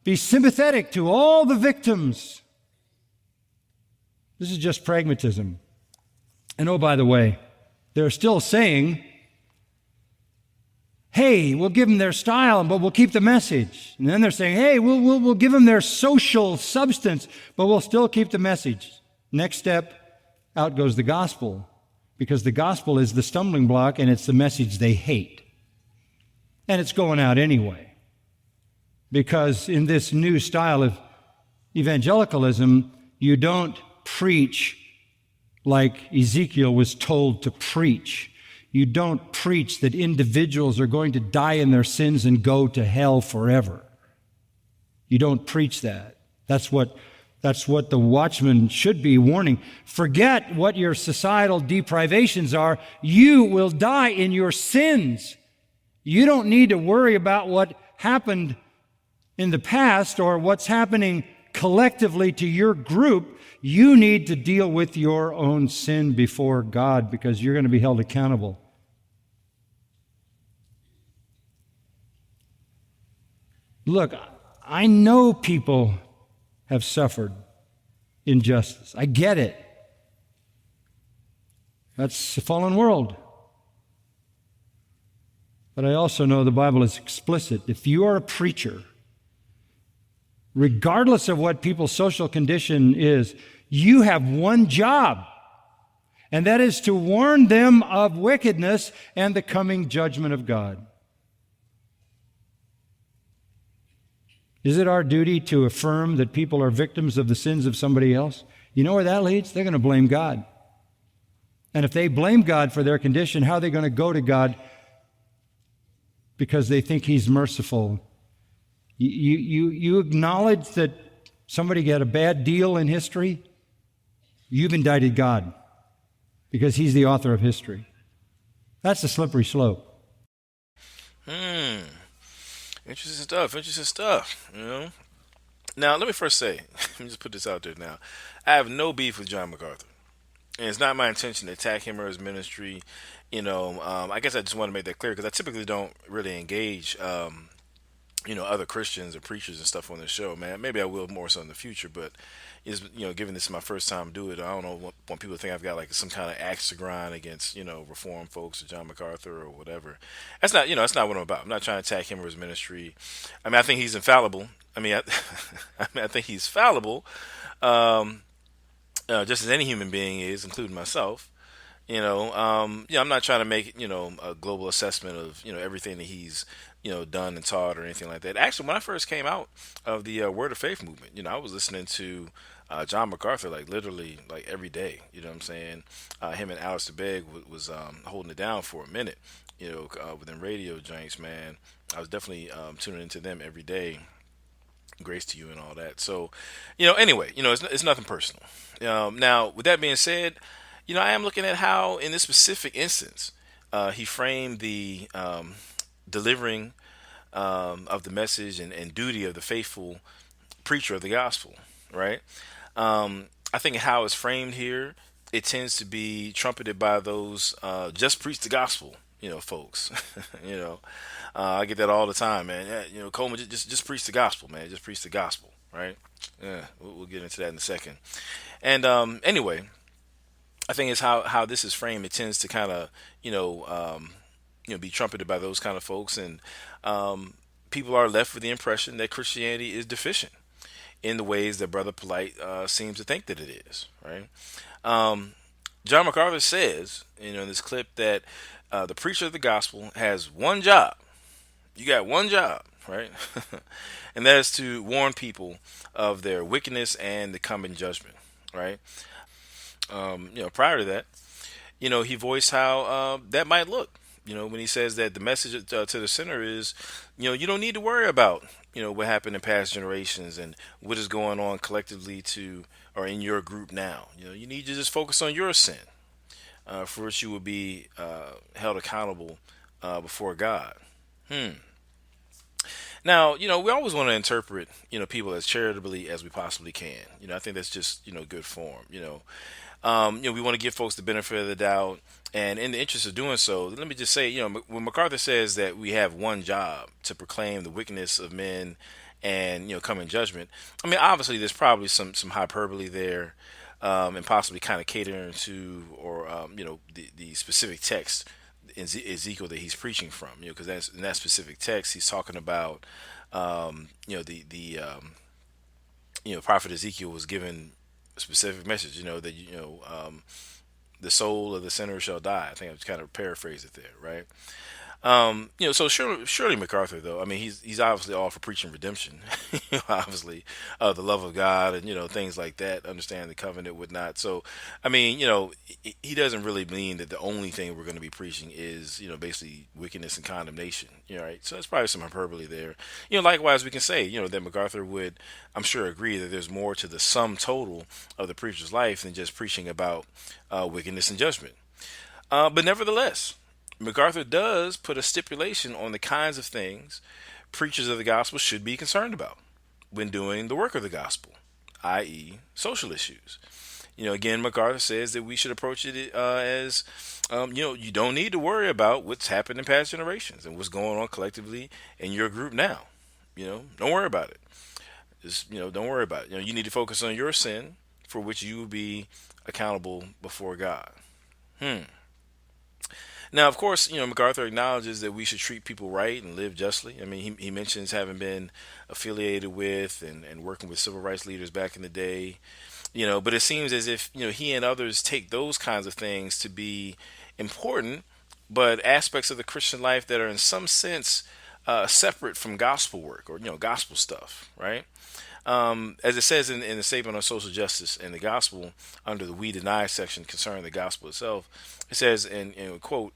be sympathetic to all the victims. This is just pragmatism. And oh, by the way, they're still saying, hey, we'll give them their style, but we'll keep the message. And then they're saying, hey, we'll give them their social substance, but we'll still keep the message. Next step, out goes the gospel, because the gospel is the stumbling block, and it's the message they hate. And it's going out anyway. Because in this new style of evangelicalism, you don't preach like Ezekiel was told to preach. You don't preach that individuals are going to die in their sins and go to hell forever. You don't preach that. That's what the watchman should be warning. Forget what your societal deprivations are. You will die in your sins. You don't need to worry about what happened in the past or what's happening collectively to your group. You need to deal with your own sin before God, because you're going to be held accountable. Look, I know people have suffered injustice. I get it. That's a fallen world. But I also know the Bible is explicit. If you are a preacher, regardless of what people's social condition is, you have one job, and that is to warn them of wickedness and the coming judgment of God. Is it our duty to affirm that people are victims of the sins of somebody else? You know where that leads? They're going to blame God. And if they blame God for their condition, how are they going to go to God? Because they think He's merciful. You acknowledge that somebody got a bad deal in history? You've indicted God, because He's the author of history. That's a slippery slope. Interesting stuff, you know. Now, let me first say, let me just put this out there now. I have no beef with John MacArthur. And it's not my intention to attack him or his ministry. You know, I guess I just want to make that clear, because I typically don't really engage other Christians and preachers and stuff on the show, man. Maybe I will more so in the future, but is given this is my first time do it, I don't know want people to think I've got like some kind of axe to grind against Reform folks or John MacArthur or whatever. That's not that's not what I'm about. I'm not trying to attack him or his ministry. I mean, I think he's infallible. I mean, I think he's fallible, just as any human being is, including myself. I'm not trying to make a global assessment of everything that he's done and taught or anything like that. Actually, when I first came out of the Word of Faith movement, I was listening to John MacArthur like literally like every day. You know what I'm saying? Him and Alistair Begg was holding it down for a minute. Within radio joints, man. I was definitely tuning into them every day. Grace to you and all that. So, anyway, it's nothing personal. Now, with that being said, I am looking at how, in this specific instance, he framed the delivering of the message and duty of the faithful preacher of the gospel, right? I think how it's framed here, it tends to be trumpeted by those just preach the gospel, folks. I get that all the time, man. Yeah, Coleman, just preach the gospel, man. Just preach the gospel, right? Yeah, we'll get into that in a second. And anyway, I think it's how this is framed. It tends to kind of, be trumpeted by those kind of folks, and people are left with the impression that Christianity is deficient in the ways that Brother Polite seems to think that it is, right? John MacArthur says, in this clip that the preacher of the gospel has one job. You got one job, right? And that is to warn people of their wickedness and the coming judgment, right? Prior to that, he voiced how that might look. When he says that the message to the sinner is, you don't need to worry about, what happened in past generations and what is going on collectively to or in your group now. You need to just focus on your sin, for which you will be held accountable before God. Now, we always want to interpret, people as charitably as we possibly can. I think that's just, good form. We want to give folks the benefit of the doubt, and in the interest of doing so, let me just say, when MacArthur says that we have one job to proclaim the wickedness of men and come in judgment, I mean, obviously there's probably some hyperbole there, and possibly kind of catering to or the specific text in Ezekiel that he's preaching from, because that's in that specific text he's talking about, the prophet Ezekiel was given a specific message, that the soul of the sinner shall die. I think I've kind of paraphrased it there, right? So surely MacArthur, though, I mean, he's obviously all for preaching redemption, obviously, the love of God and, things like that, understand the covenant, whatnot. So, I mean, he doesn't really mean that the only thing we're going to be preaching is, basically wickedness and condemnation, right? So that's probably some hyperbole there. Likewise, we can say, that MacArthur would, I'm sure, agree that there's more to the sum total of the preacher's life than just preaching about wickedness and judgment. But nevertheless, MacArthur does put a stipulation on the kinds of things preachers of the gospel should be concerned about when doing the work of the gospel, i.e., social issues. Again, MacArthur says that we should approach it as, you don't need to worry about what's happened in past generations and what's going on collectively in your group now. Don't worry about it. Just, don't worry about it. You need to focus on your sin for which you will be accountable before God. Now, of course, MacArthur acknowledges that we should treat people right and live justly. I mean, he mentions having been affiliated with and working with civil rights leaders back in the day, but it seems as if, he and others take those kinds of things to be important, but aspects of the Christian life that are in some sense separate from gospel work or, gospel stuff, right? As it says in the statement on social justice and the gospel under the We Deny section concerning the gospel itself, it says in quote,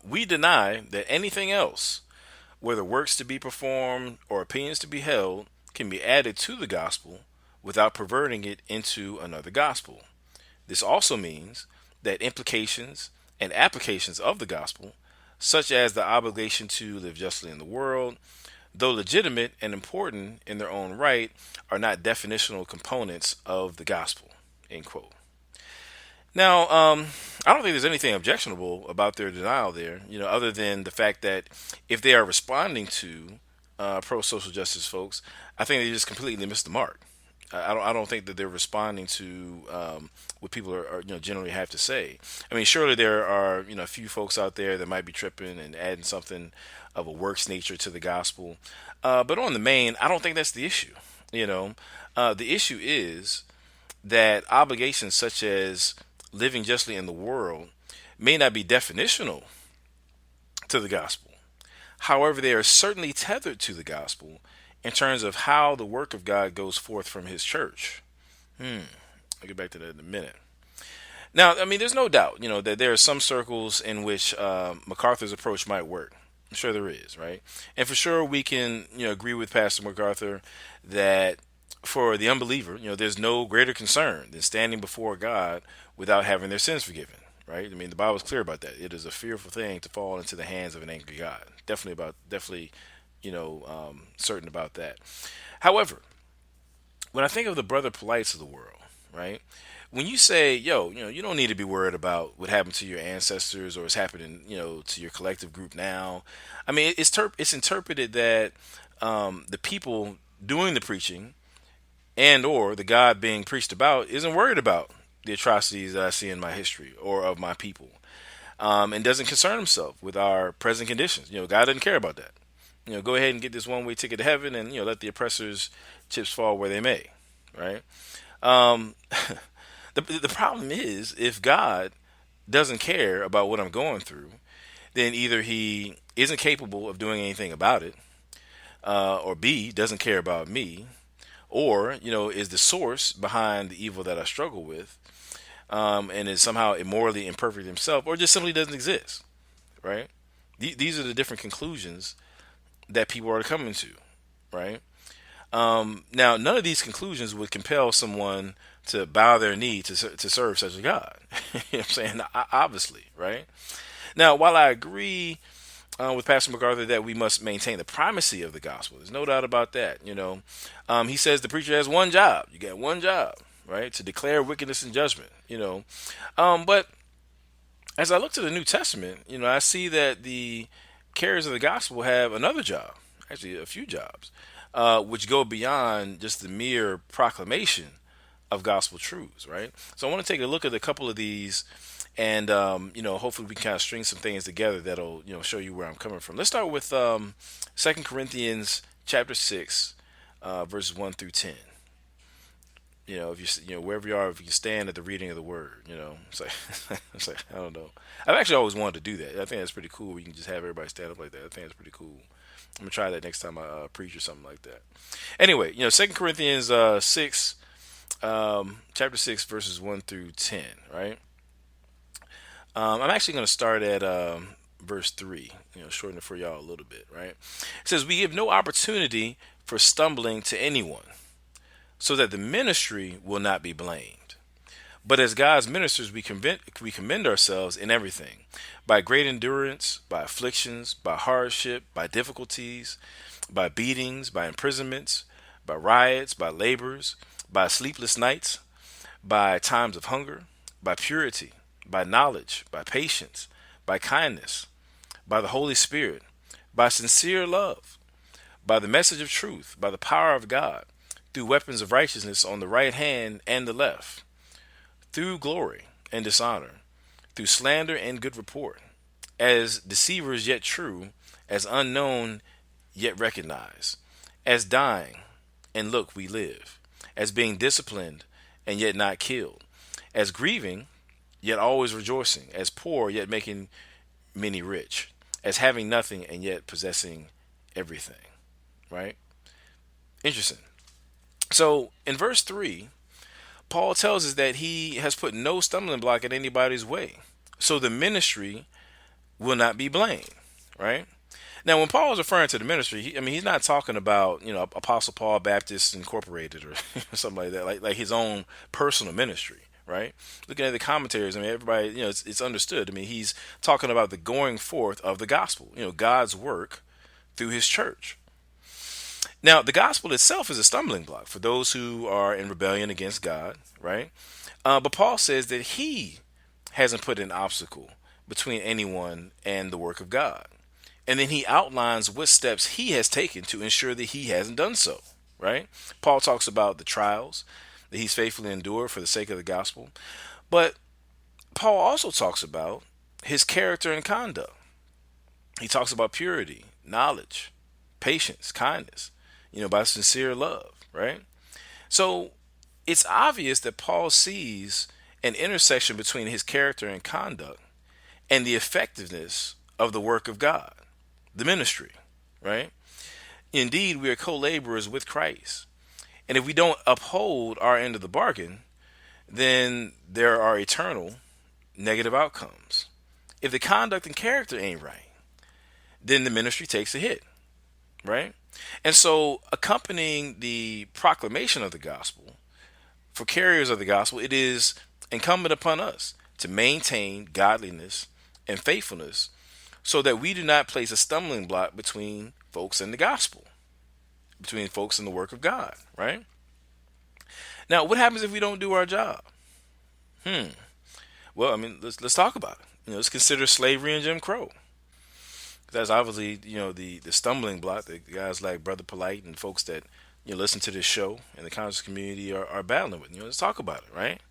we deny that anything else, whether works to be performed or opinions to be held, can be added to the gospel without perverting it into another gospel. This also means that implications and applications of the gospel, such as the obligation to live justly in the world, though legitimate and important in their own right, are not definitional components of the gospel, end quote. Now, I don't think there's anything objectionable about their denial there, other than the fact that if they are responding to pro social justice folks, I think they just completely missed the mark. I don't think that they're responding to what people are generally have to say. I mean, surely there are a few folks out there that might be tripping and adding something of a works nature to the gospel, but on the main, I don't think that's the issue. The issue is that obligations such as living justly in the world may not be definitional to the gospel. However, they are certainly tethered to the gospel in terms of how the work of God goes forth from his church. I'll get back to that in a minute. Now, I mean, there's no doubt, that there are some circles in which MacArthur's approach might work. I'm sure there is, right? And for sure, we can, agree with Pastor MacArthur that for the unbeliever, there's no greater concern than standing before God without having their sins forgiven, right? I mean, the Bible is clear about that. It is a fearful thing to fall into the hands of an angry God. Definitely, certain about that. However, when I think of the brother polites of the world, right? When you say, yo, you don't need to be worried about what happened to your ancestors or is happening, to your collective group now. I mean, it's interpreted that the people doing the preaching and or the God being preached about isn't worried about the atrocities that I see in my history or of my people, and doesn't concern himself with our present conditions. God doesn't care about that. Go ahead and get this one-way ticket to heaven, and let the oppressors' chips fall where they may. Right? Um, the problem is if God doesn't care about what I'm going through, then either he isn't capable of doing anything about it, or B, doesn't care about me, or is the source behind the evil that I struggle with, and is somehow immorally imperfect himself, or just simply doesn't exist. Right? These are the different conclusions that people are coming to. Right? Now, none of these conclusions would compel someone to bow their knee to serve such a God. You know what I'm saying? Obviously, right? Now, while I agree with Pastor MacArthur that we must maintain the primacy of the gospel, there's no doubt about that. He says the preacher has one job. You got one job, right? To declare wickedness and judgment. But as I look to the New Testament, I see that the carriers of the gospel have another job, actually a few jobs, which go beyond just the mere proclamation of gospel truths, right? So I want to take a look at a couple of these, and hopefully we can kind of string some things together that'll show you where I'm coming from. Let's start with 2 Corinthians chapter 6, verses 1 through 10. If you wherever you are, if you can stand at the reading of the word, it's like it's like I don't know. I've actually always wanted to do that. I think that's pretty cool. You can just have everybody stand up like that. I think that's pretty cool. I'm gonna try that next time I preach or something like that. Anyway, 2 Corinthians 6, chapter 6, verses 1 through 10. Right. I'm actually gonna start at verse 3. Shorten it for y'all a little bit. Right. It says, "We give no opportunity for stumbling to anyone, so that the ministry will not be blamed. But as God's ministers, we commend ourselves in everything, by great endurance, by afflictions, by hardship, by difficulties, by beatings, by imprisonments, by riots, by labors, by sleepless nights, by times of hunger, by purity, by knowledge, by patience, by kindness, by the Holy Spirit, by sincere love, by the message of truth, by the power of God, through weapons of righteousness on the right hand and the left, through glory and dishonor, through slander and good report, as deceivers yet true, as unknown yet recognized, as dying, and look, we live, as being disciplined and yet not killed, as grieving yet always rejoicing, as poor yet making many rich, as having nothing and yet possessing everything." Right? Interesting. So in verse 3, Paul tells us that he has put no stumbling block in anybody's way, so the ministry will not be blamed. Right? Now, when Paul is referring to the ministry, he's not talking about Apostle Paul Baptist Incorporated or something like that, like his own personal ministry. Right? Looking at the commentaries, everybody, it's understood. He's talking about the going forth of the gospel. God's work through His church. Now, the gospel itself is a stumbling block for those who are in rebellion against God, right? But Paul says that he hasn't put an obstacle between anyone and the work of God. And then he outlines what steps he has taken to ensure that he hasn't done so, right? Paul talks about the trials that he's faithfully endured for the sake of the gospel. But Paul also talks about his character and conduct. He talks about purity, knowledge, patience, kindness, by sincere love, right? So it's obvious that Paul sees an intersection between his character and conduct and the effectiveness of the work of God, the ministry, right? Indeed, we are co laborers with Christ. And if we don't uphold our end of the bargain, then there are eternal negative outcomes. If the conduct and character ain't right, then the ministry takes a hit, right? And so, accompanying the proclamation of the gospel, for carriers of the gospel, it is incumbent upon us to maintain godliness and faithfulness so that we do not place a stumbling block between folks and the gospel, between folks and the work of God, right? Now, what happens if we don't do our job? Well, I mean, let's talk about it. Let's consider slavery and Jim Crow. That's obviously, the stumbling block that guys like Brother Polite and folks that listen to this show and the conscious community are battling with. Let's talk about it, right?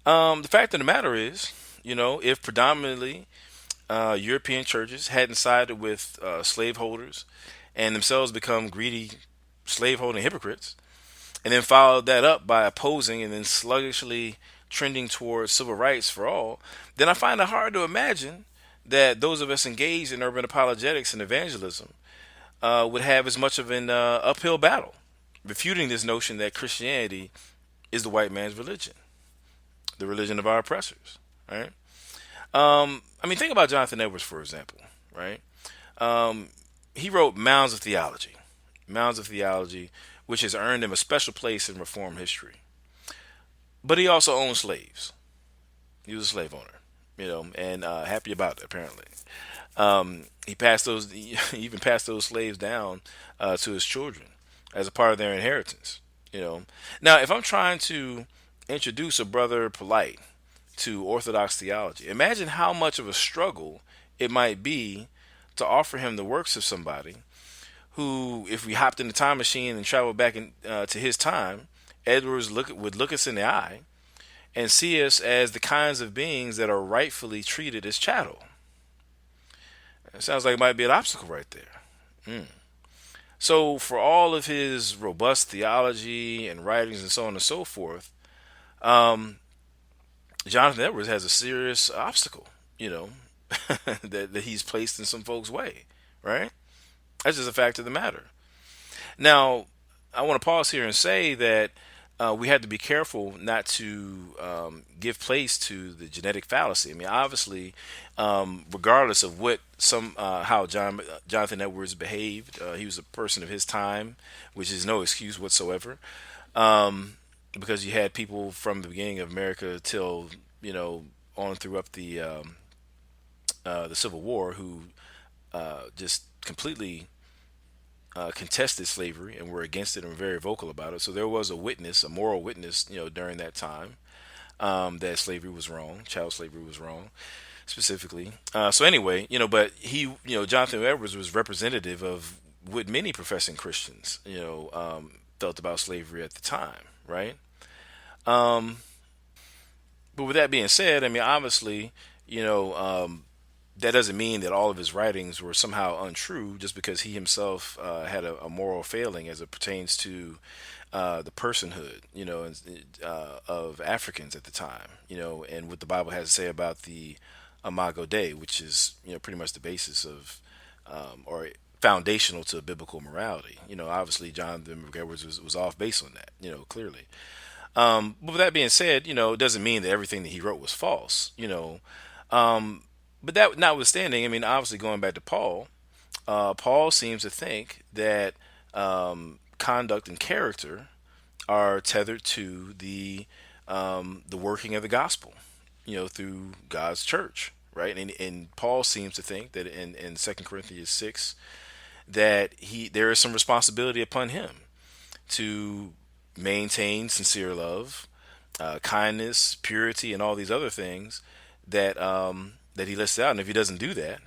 The fact of the matter is, if predominantly European churches hadn't sided with slaveholders and themselves become greedy slaveholding hypocrites, and then followed that up by opposing and then sluggishly trending towards civil rights for all, then I find it hard to imagine that those of us engaged in urban apologetics and evangelism would have as much of an uphill battle, refuting this notion that Christianity is the white man's religion, the religion of our oppressors, right? Think about Jonathan Edwards, for example, right? He wrote Mounds of Theology, which has earned him a special place in Reformed history. But he also owned slaves. He was a slave owner, and happy about it, apparently. He even passed those slaves down to his children as a part of their inheritance. Now, if I'm trying to introduce a brother Polite to Orthodox theology, imagine how much of a struggle it might be to offer him the works of somebody who, if we hopped in the time machine and traveled back to his time, Edwards would look us in the eye and see us as the kinds of beings that are rightfully treated as chattel. It sounds like it might be an obstacle right there. So for all of his robust theology and writings and so on and so forth, Jonathan Edwards has a serious obstacle, that he's placed in some folks' way, right? That's just a fact of the matter. Now, I want to pause here and say that we have to be careful not to give place to the genetic fallacy. Obviously, regardless of what how Jonathan Edwards behaved, he was a person of his time, which is no excuse whatsoever. Because you had people from the beginning of America till on through up the Civil War who just completely contested slavery and were against it and were very vocal about it. So there was a moral witness, during that time, that slavery was wrong, child slavery was wrong, specifically. So anyway, but he, Jonathan Edwards was representative of what many professing Christians, felt about slavery at the time, right? But with that being said, obviously, that doesn't mean that all of his writings were somehow untrue just because he himself had a moral failing as it pertains to the personhood, of Africans at the time, and what the Bible has to say about the Imago Dei, which is, pretty much the basis of, or foundational to biblical morality. Obviously Jonathan Edwards was off base on that, clearly. But with that being said, it doesn't mean that everything that he wrote was false, but that notwithstanding, obviously going back to Paul, Paul seems to think that conduct and character are tethered to the working of the gospel, through God's church, right? And Paul seems to think that in 2 Corinthians 6 that there is some responsibility upon him to maintain sincere love, kindness, purity, and all these other things that he lists out. And if he doesn't do that,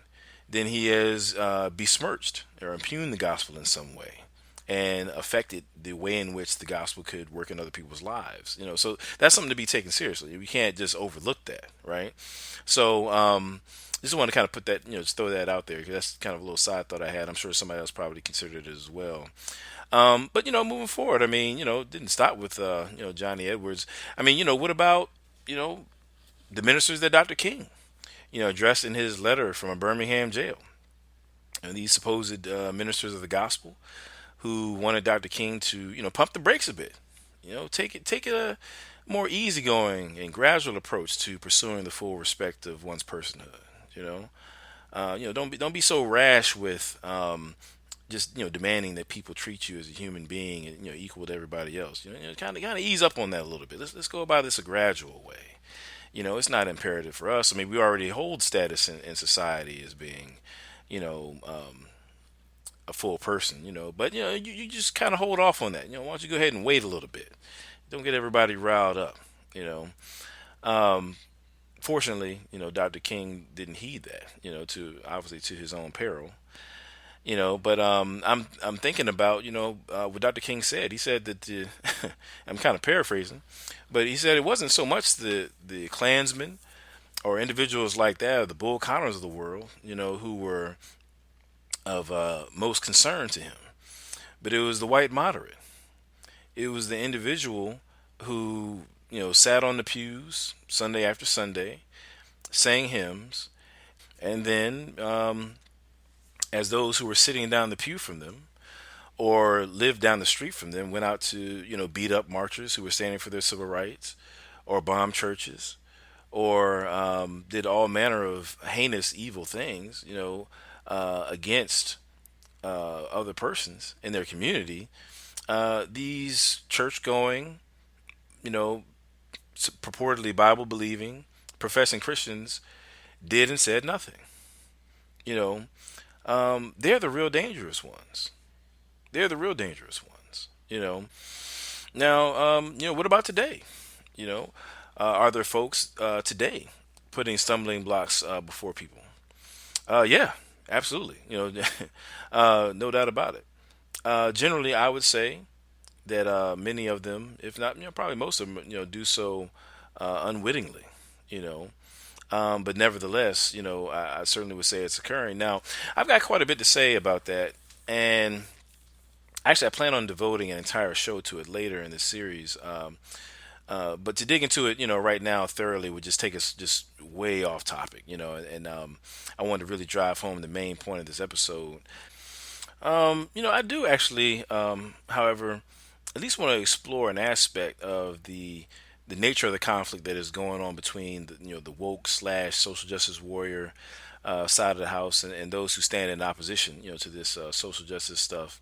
then he has besmirched or impugned the gospel in some way and affected the way in which the gospel could work in other people's lives. So that's something to be taken seriously. We can't just overlook that, right? So just want to kind of put that, just throw that out there, because that's kind of a little side thought I had. I'm sure somebody else probably considered it as well. But moving forward, I mean, it didn't stop with Johnny Edwards. I mean, what about the ministers that Dr. King addressed in his letter from a Birmingham jail, and these supposed ministers of the gospel who wanted Dr. King to pump the brakes a bit, take it a more easygoing and gradual approach to pursuing the full respect of one's personhood. Don't be so rash with just demanding that people treat you as a human being and equal to everybody else. Kind of ease up on that a little bit. Let's go about this a gradual way. It's not imperative for us. I mean, we already hold status in society as being, a full person, but you just kind of hold off on that. Why don't you go ahead and wait a little bit? Don't get everybody riled up. Fortunately, Dr. King didn't heed that, to obviously to his own peril. But I'm thinking about what Dr. King said. He said that I'm kind of paraphrasing, but he said it wasn't so much the Klansmen or individuals like that, or the Bull Connors of the world, who were of most concern to him, but it was the white moderate. It was the individual who sat on the pews Sunday after Sunday, sang hymns, and then as those who were sitting down the pew from them or lived down the street from them went out to beat up marchers who were standing for their civil rights, or bomb churches, or did all manner of heinous evil things against other persons in their community, these church-going, purportedly Bible-believing, professing Christians did and said nothing. They're the real dangerous ones. They're the real dangerous ones. Now, what about today? Are there folks today putting stumbling blocks before people? Yeah, absolutely. No doubt about it. Generally, I would say that many of them, if not, probably most of them, do so unwittingly. But nevertheless, I certainly would say it's occurring. Now, I've got quite a bit to say about that, and actually, I plan on devoting an entire show to it later in this series. But to dig into it, right now thoroughly would just take us just way off topic, and I wanted to really drive home the main point of this episode. I do actually, however, at least want to explore an aspect of the nature of the conflict that is going on between the woke / social justice warrior side of the house and those who stand in opposition to this social justice stuff.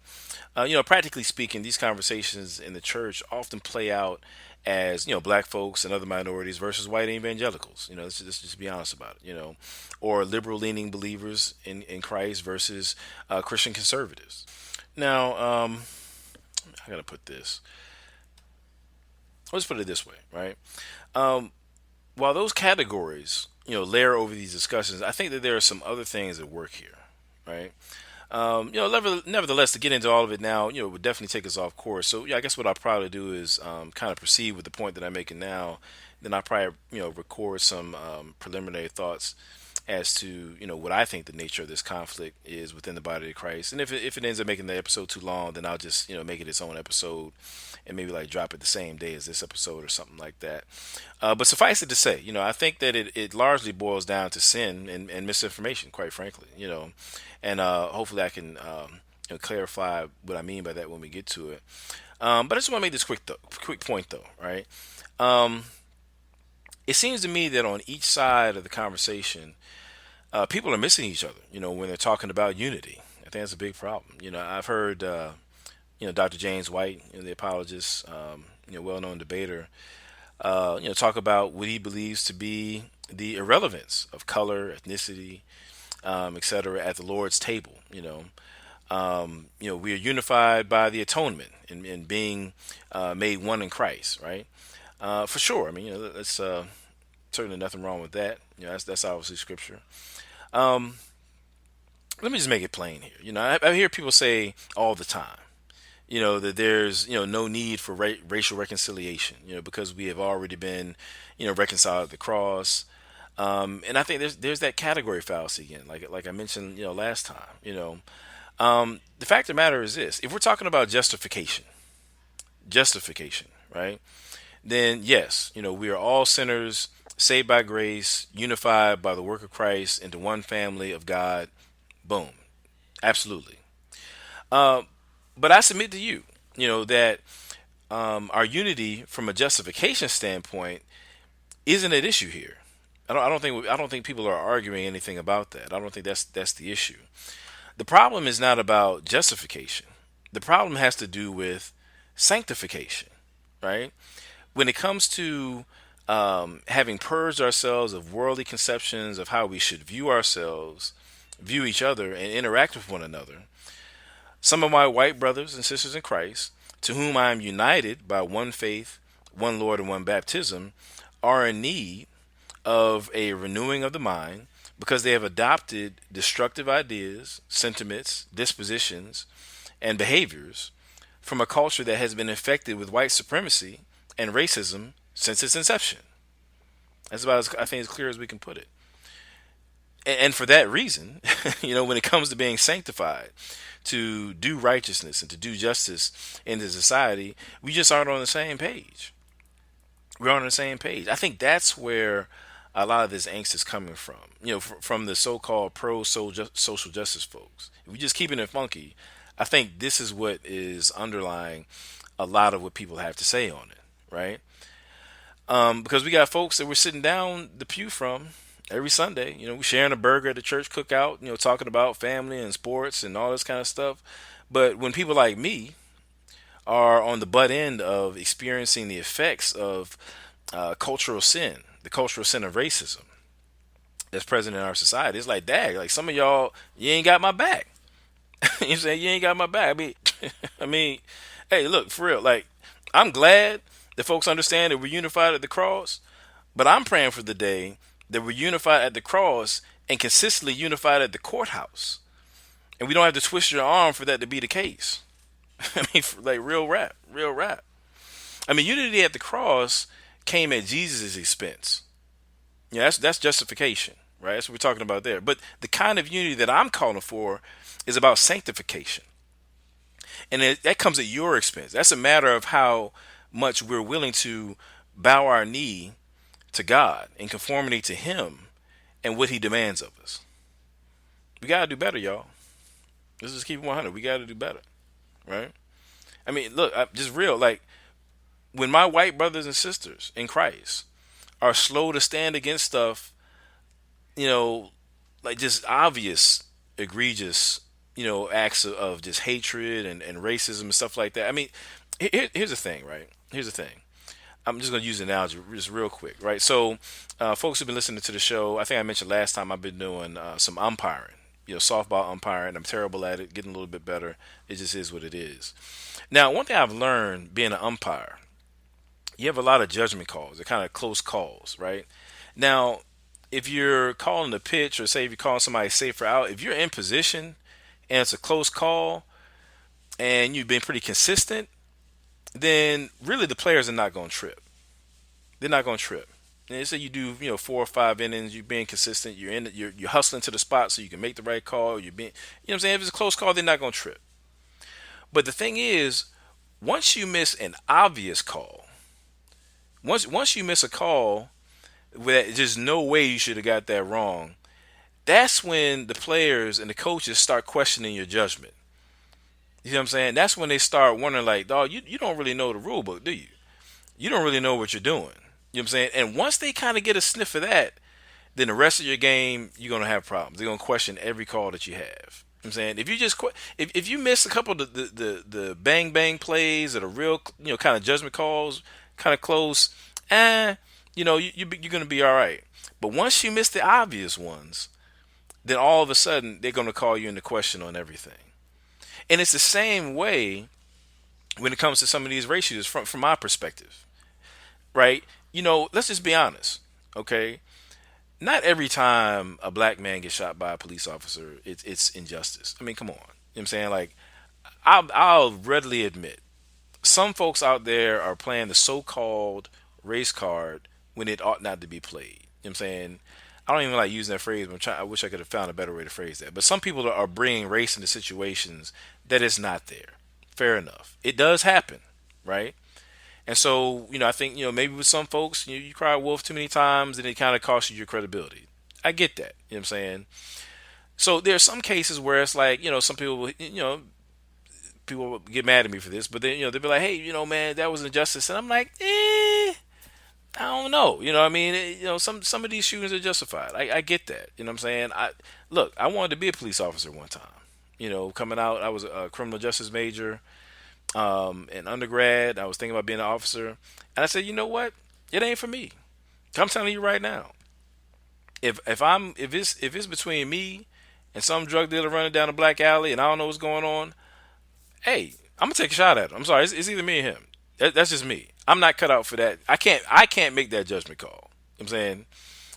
Practically speaking, these conversations in the church often play out as black folks and other minorities versus white evangelicals. Let's just be honest about it. Or liberal leaning believers in Christ versus Christian conservatives. Now, I gotta put this. Let's put it this way, right? While those categories, layer over these discussions, I think that there are some other things at work here, right? Nevertheless, to get into all of it now, would definitely take us off course. So, I guess what I'll probably do is kind of proceed with the point that I'm making now. Then I'll probably, record some preliminary thoughts as to, what I think the nature of this conflict is within the body of Christ. And if it ends up making the episode too long, then I'll just, make it its own episode and maybe like drop it the same day as this episode or something like that. But suffice it to say, I think that it largely boils down to sin and misinformation, quite frankly, and hopefully I can clarify what I mean by that when we get to it. But I just want to make this quick point though, right? It seems to me that on each side of the conversation, people are missing each other, when they're talking about unity. I think that's a big problem. I've heard, Dr. James White, the apologist, well-known debater, talk about what he believes to be the irrelevance of color, ethnicity, etc. at the Lord's table. We are unified by the atonement and being made one in Christ, right? For sure. I mean, that's certainly nothing wrong with that. That's obviously scripture. Um, Let me just make it plain here. I hear people say all the time, that there's, no need for racial reconciliation, because we have already been, reconciled at the cross. And I think there's that category fallacy again, like I mentioned, last time. The fact of the matter is this: if we're talking about justification, right? Then yes, we are all sinners, saved by grace, unified by the work of Christ into one family of God. Boom, absolutely. Uh, but I submit to you, that our unity from a justification standpoint isn't at issue here. I don't think people are arguing anything about that. I don't think that's the issue. The problem is not about justification. The problem has to do with sanctification, right? When it comes to having purged ourselves of worldly conceptions of how we should view ourselves, view each other, and interact with one another, some of my white brothers and sisters in Christ, to whom I am united by one faith, one Lord, and one baptism, are in need of a renewing of the mind because they have adopted destructive ideas, sentiments, dispositions, and behaviors from a culture that has been infected with white supremacy and racism since its inception. That's about I think as clear as we can put it. And for that reason, when it comes to being sanctified, to do righteousness and to do justice in the society, we just aren't on the same page. We're on the same page. I think that's where a lot of this angst is coming from. From the so-called social justice folks. If we just keeping it funky, I think this is what is underlying a lot of what people have to say on it, right? Because we got folks that we're sitting down the pew from every Sunday. We're sharing a burger at the church cookout, talking about family and sports and all this kind of stuff. But when people like me are on the butt end of experiencing the effects of cultural sin, the cultural sin of racism that's present in our society, it's like, dag, like some of y'all, you ain't got my back. You know what I'm saying? You ain't got my back. I mean, hey, look, for real, like, I'm glad that folks understand that we're unified at the cross, but I'm praying for the day that we're unified at the cross and consistently unified at the courthouse. And we don't have to twist your arm for that to be the case. I mean, like real rap. I mean, unity at the cross came at Jesus' expense. Yeah, that's justification, right? That's what we're talking about there. But the kind of unity that I'm calling for is about sanctification. And that comes at your expense. That's a matter of how much we're willing to bow our knee to God in conformity to Him and what He demands of us. We got to do better, y'all. Let's just keep it 100. We got to do better, right? I mean, look, just real. Like, when my white brothers and sisters in Christ are slow to stand against stuff, like just obvious, egregious, acts of just hatred and racism and stuff like that. I mean, here's the thing, right? Here's the thing. I'm just going to use an analogy just real quick, right? So, folks who've been listening to the show, I think I mentioned last time I've been doing some umpiring, softball umpiring. I'm terrible at it, getting a little bit better. It just is what it is. Now, one thing I've learned being an umpire, you have a lot of judgment calls. They're kind of close calls, right? Now, if you're calling a pitch or say if you're calling somebody safer out, if you're in position and it's a close call and you've been pretty consistent, then really the players are not going to trip. They're not going to trip. And say you do, 4 or 5 innings, you're being consistent, you're hustling to the spot so you can make the right call. You're being, what I'm saying? If it's a close call, they're not going to trip. But the thing is, once you miss an obvious call, once you miss a call where there's no way you should have got that wrong, that's when the players and the coaches start questioning your judgment. You know what I'm saying? That's when they start wondering, like, dog, you don't really know the rule book, do you? You don't really know what you're doing. You know what I'm saying? And once they kind of get a sniff of that, then the rest of your game, you're going to have problems. They're going to question every call that you have. You know what I'm saying? If you just if you miss a couple of the bang bang plays or the real, kind of judgment calls, kind of close, you're going to be all right. But once you miss the obvious ones, then all of a sudden they're going to call you into question on everything. And it's the same way when it comes to some of these race shooters from my perspective, right? Let's just be honest, okay? not every time a black man gets shot by a police officer, it's injustice. I mean, come on. You know what I'm saying? Like, I'll readily admit, some folks out there are playing the so-called race card when it ought not to be played. You know what I'm saying? I don't even like using that phrase, but I wish I could have found a better way to phrase that. But some people are bringing race into situations that is not there. Fair enough. It does happen, right? And so, I think, maybe with some folks, you cry wolf too many times and it kind of costs you your credibility. I get that. You know what I'm saying? So there are some cases where it's like, some people, people will get mad at me for this, but then, they'll be like, hey, man, that was injustice. And I'm like, I don't know. You know what I mean? Some of these shootings are justified. I get that. You know what I'm saying? Look, I wanted to be a police officer one time. Coming out, I was a criminal justice major in undergrad. I was thinking about being an officer, and I said, you know what? It ain't for me. I'm telling you right now. If it's between me and some drug dealer running down a black alley and I don't know what's going on, hey, I'm gonna take a shot at him. I'm sorry, it's either me or him. That's just me. I'm not cut out for that. I can't make that judgment call. You know what I'm saying,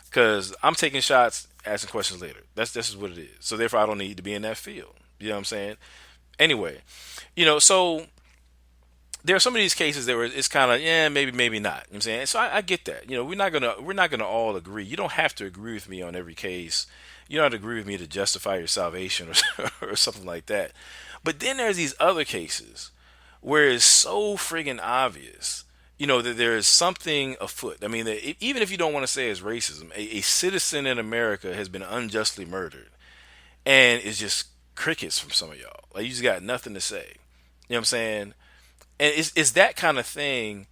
because I'm taking shots, asking questions later. This is what it is. So therefore, I don't need to be in that field. You know what I'm saying? Anyway, so there are some of these cases that where it's kind of maybe not. You know what I'm saying? So I get that. We're not gonna all agree. You don't have to agree with me on every case. You don't have to agree with me to justify your salvation or something like that. But then there's these other cases where it's so friggin' obvious, that there is something afoot. I mean, that even if you don't want to say it's racism, a citizen in America has been unjustly murdered, and it's just crickets from some of y'all. Like, you just got nothing to say. You know what I'm saying? And it's that kind of thing.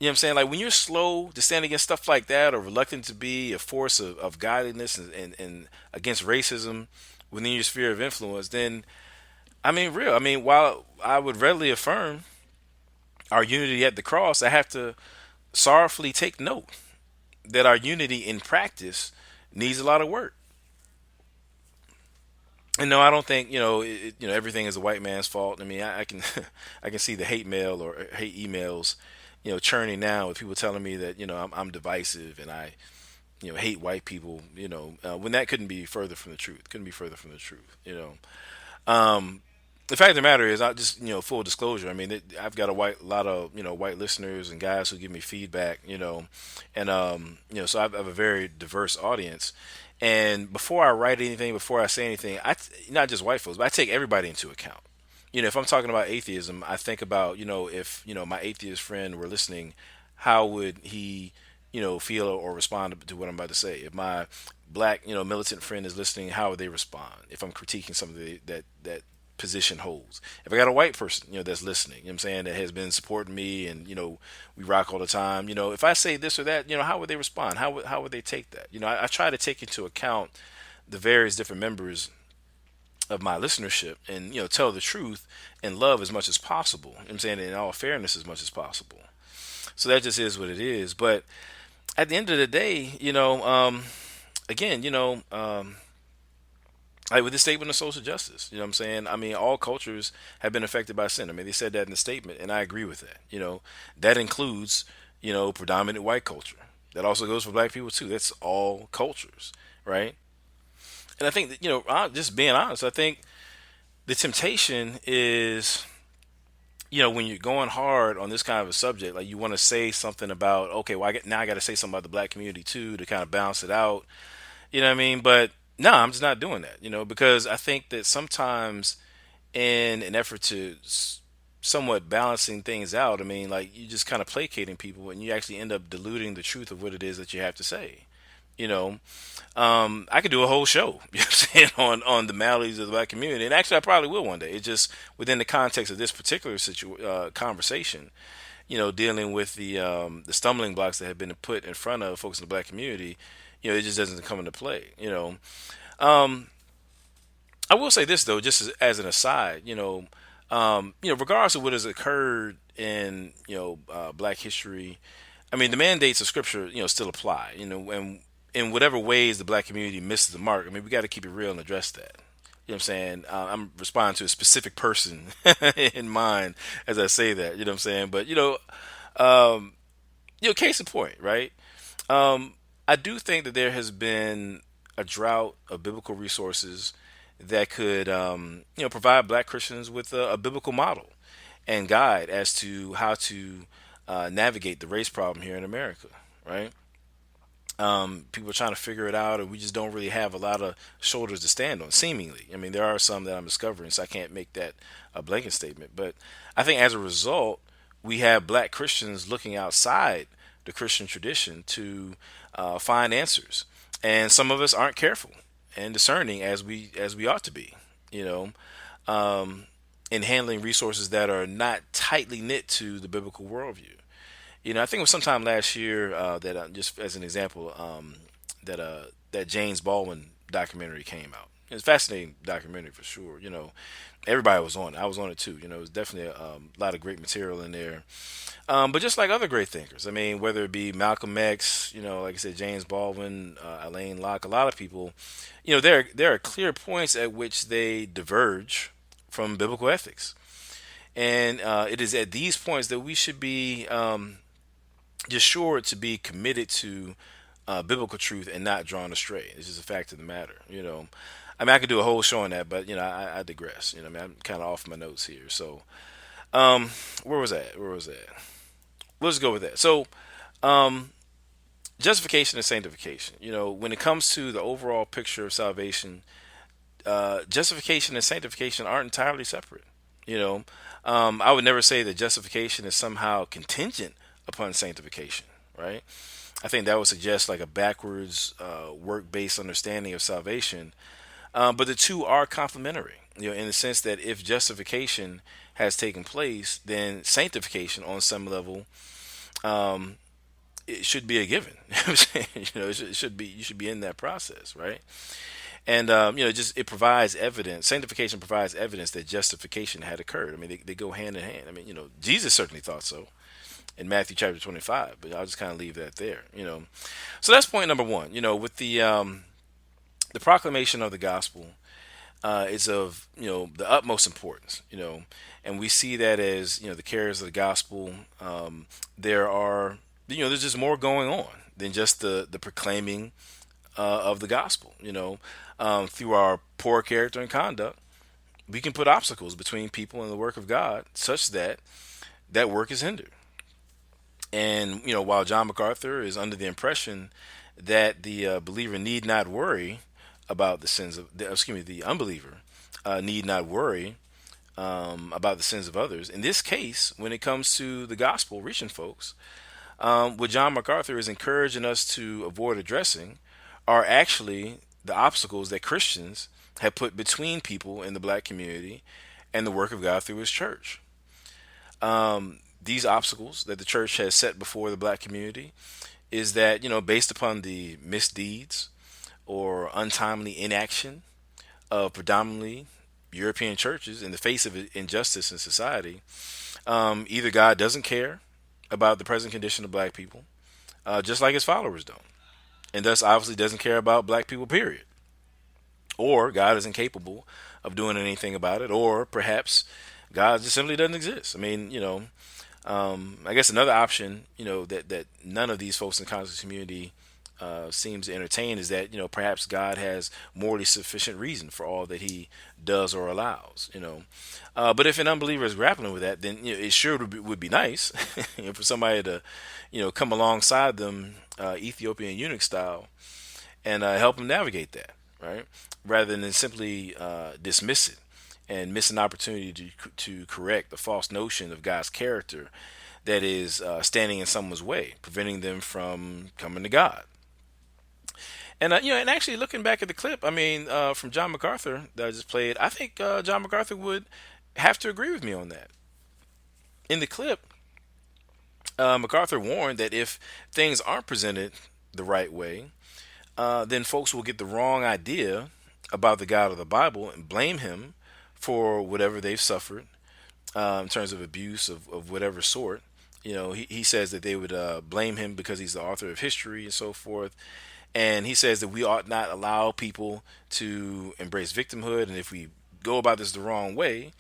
You know what I'm saying? Like, when you're slow to stand against stuff like that, or reluctant to be a force of godliness and against racism within your sphere of influence, then while I would readily affirm our unity at the cross, I have to sorrowfully take note that our unity in practice needs a lot of work. And no, I don't think everything is a white man's fault. I mean, I can I can see the hate mail or hate emails, churning now with people telling me that I'm divisive and I hate white people. When that couldn't be further from the truth. Couldn't be further from the truth. The fact of the matter is, I just full disclosure. I mean, I've got a lot of white listeners and guys who give me feedback. And so I have a very diverse audience. And before I write anything, before I say anything, not just white folks, but I take everybody into account. If I'm talking about atheism, I think about if my atheist friend were listening, how would he feel or respond to what I'm about to say? If my black militant friend is listening, how would they respond? If I'm critiquing something that position holds. If I got a white person, that's listening, you know what I'm saying, that has been supporting me and, we rock all the time, if I say this or that, how would they respond? How would they take that? I try to take into account the various different members of my listenership and, tell the truth and love as much as possible. You know what I'm saying, in all fairness as much as possible. So that just is what it is. But at the end of the day, again, like with the statement of social justice, you know what I'm saying? I mean, all cultures have been affected by sin. I mean, they said that in the statement, and I agree with that. That includes, predominant white culture. That also goes for black people too. That's all cultures, right? And I think that, just being honest, I think the temptation is, when you're going hard on this kind of a subject, like you want to say something about, okay, well, now I got to say something about the black community too to kind of balance it out. You know what I mean? But no, I'm just not doing that, because I think that sometimes in an effort to somewhat balancing things out, I mean, like you just kind of placating people and you actually end up diluting the truth of what it is that you have to say. You know, I could do a whole show, you know what I'm saying, on the maladies of the black community, and actually I probably will one day. It's just within the context of this particular conversation, dealing with the stumbling blocks that have been put in front of folks in the black community. It just doesn't come into play. I will say this though, just as an aside, regardless of what has occurred in Black history, I mean the mandates of Scripture, still apply. And in whatever ways the Black community misses the mark, I mean we got to keep it real and address that. You know what I'm saying? I'm responding to a specific person in mind as I say that. You know what I'm saying? But case in point, right? I do think that there has been a drought of biblical resources that could, provide Black Christians with a biblical model and guide as to how to navigate the race problem here in America, right? People are trying to figure it out, and we just don't really have a lot of shoulders to stand on, seemingly. I mean, there are some that I'm discovering, so I can't make that a blanket statement. But I think as a result, we have Black Christians looking outside the Christian tradition to find answers, and some of us aren't careful and discerning as we ought to be, you know, in handling resources that are not tightly knit to the biblical worldview. I think it was sometime last year that just as an example, that James Baldwin documentary came out. It's a fascinating documentary for sure. Everybody was on it. I was on it too. It was definitely a lot of great material in there. But just like other great thinkers, I mean, whether it be Malcolm X, like I said, James Baldwin, Alain Locke, a lot of people, there are clear points at which they diverge from biblical ethics, and it is at these points that we should be just sure to be committed to biblical truth and not drawn astray. It's just a fact of the matter. I mean, I could do a whole show on that, but I digress. I mean, I'm kind of off my notes here. So, where was that? Let's go with that. So, justification and sanctification. When it comes to the overall picture of salvation, justification and sanctification aren't entirely separate. I would never say that justification is somehow contingent upon sanctification, right? I think that would suggest like a backwards work-based understanding of salvation. But the two are complementary, in the sense that if justification has taken place, then sanctification on some level, it should be a given. It should be, you should be in that process, right? And it provides evidence. Sanctification provides evidence that justification had occurred. I mean, they go hand in hand. I mean, Jesus certainly thought so in Matthew chapter 25, but I'll just kind of leave that there. So that's point number one. With the proclamation of the gospel is of the utmost importance. And we see that as the carriers of the gospel. There are there's just more going on than just the proclaiming of the gospel. Through our poor character and conduct, we can put obstacles between people and the work of God, such that that work is hindered. And while John MacArthur is under the impression that the believer need not worry about the sins of the unbeliever need not worry about the sins of others. In this case, when it comes to the gospel reaching folks, what John MacArthur is encouraging us to avoid addressing are actually the obstacles that Christians have put between people in the Black community and the work of God through His church. These obstacles that the church has set before the Black community is that, based upon the misdeeds or untimely inaction of predominantly European churches in the face of injustice in society, either God doesn't care about the present condition of Black people, just like His followers don't, and thus obviously doesn't care about Black people, period. Or God is incapable of doing anything about it, or perhaps God just simply doesn't exist. I mean, I guess another option, that none of these folks in the conscious community seems to entertain is that, perhaps God has morally sufficient reason for all that He does or allows, But if an unbeliever is grappling with that, then it sure would be nice for somebody to, come alongside them, Ethiopian eunuch style, and help them navigate that, right? Rather than simply dismiss it and miss an opportunity to correct the false notion of God's character that is standing in someone's way, preventing them from coming to God. And and actually looking back at the clip, I mean, from John MacArthur that I just played, I think John MacArthur would have to agree with me on that. In the clip, MacArthur warned that if things aren't presented the right way, then folks will get the wrong idea about the God of the Bible and blame Him for whatever they've suffered in terms of abuse of whatever sort. He says that they would blame Him because He's the author of history and so forth. And he says that we ought not allow people to embrace victimhood. And if we go about this the wrong way,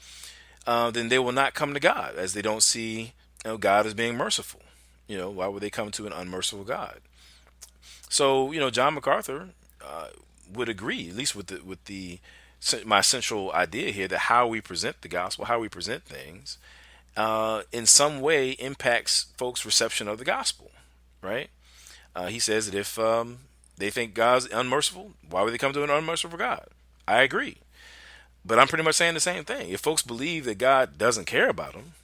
then they will not come to God, as they don't see God as being merciful. Why would they come to an unmerciful God? So, John MacArthur would agree, at least with my central idea here, that how we present the gospel, how we present things, in some way impacts folks' reception of the gospel, right? He says that if they think God's unmerciful, why would they come to an unmerciful God? I agree. But I'm pretty much saying the same thing. If folks believe that God doesn't care about them,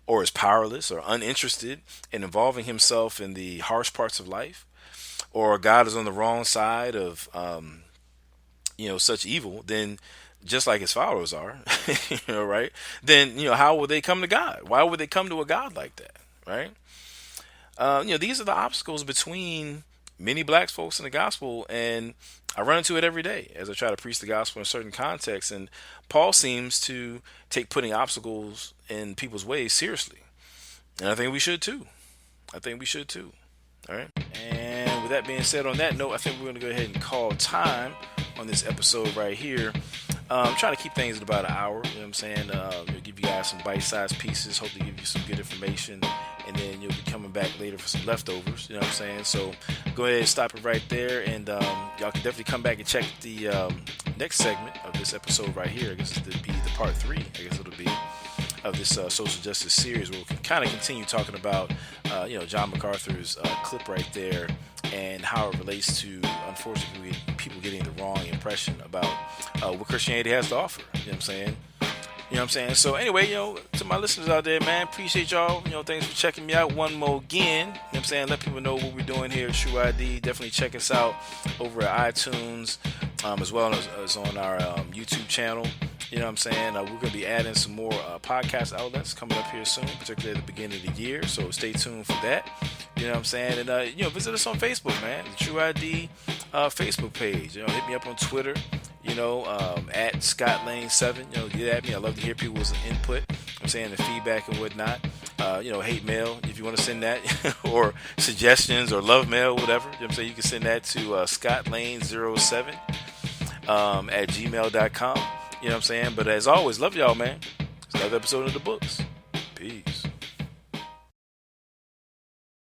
or is powerless or uninterested in involving himself in the harsh parts of life, or God is on the wrong side of, such evil, then just like his followers are, right? Then, how would they come to God? Why would they come to a God like that, right? These are the obstacles between many black folks in the gospel, and I run into it every day as I try to preach the gospel in certain contexts. And Paul seems to take putting obstacles in people's ways seriously, and I think we should too. All right. And with that being said, on that note, I think we're going to go ahead and call time on this episode right here. I'm trying to keep things at about an hour. You know what I'm saying? Give you guys some bite-sized pieces. Hopefully give you some good information. And then you'll be coming back later for some leftovers. You know what I'm saying? So go ahead and stop it right there. And y'all can definitely come back and check the next segment of this episode right here. I guess it'll be the part 3. I guess it'll be of this social justice series, where we can kind of continue talking about, John MacArthur's clip right there, and how it relates to, unfortunately, people getting the wrong impression about what Christianity has to offer. You know what I'm saying? So anyway, to my listeners out there, man, appreciate y'all. Thanks for checking me out one more again. You know what I'm saying? Let people know what we're doing here at True ID. Definitely check us out over at iTunes, as well as on our YouTube channel. You know what I'm saying? We're going to be adding some more podcast outlets coming up here soon, particularly at the beginning of the year. So stay tuned for that. You know what I'm saying? And, visit us on Facebook, man. The True ID Facebook page. Hit me up on Twitter, at ScottLane7. Get at me. I love to hear people's input. I'm saying the feedback and whatnot. Hate mail, if you want to send that, or suggestions or love mail, whatever. You know what I'm saying? You can send that to ScottLane07 at gmail.com. You know what I'm saying? But as always, love y'all, man. It's another episode of The Books. Peace.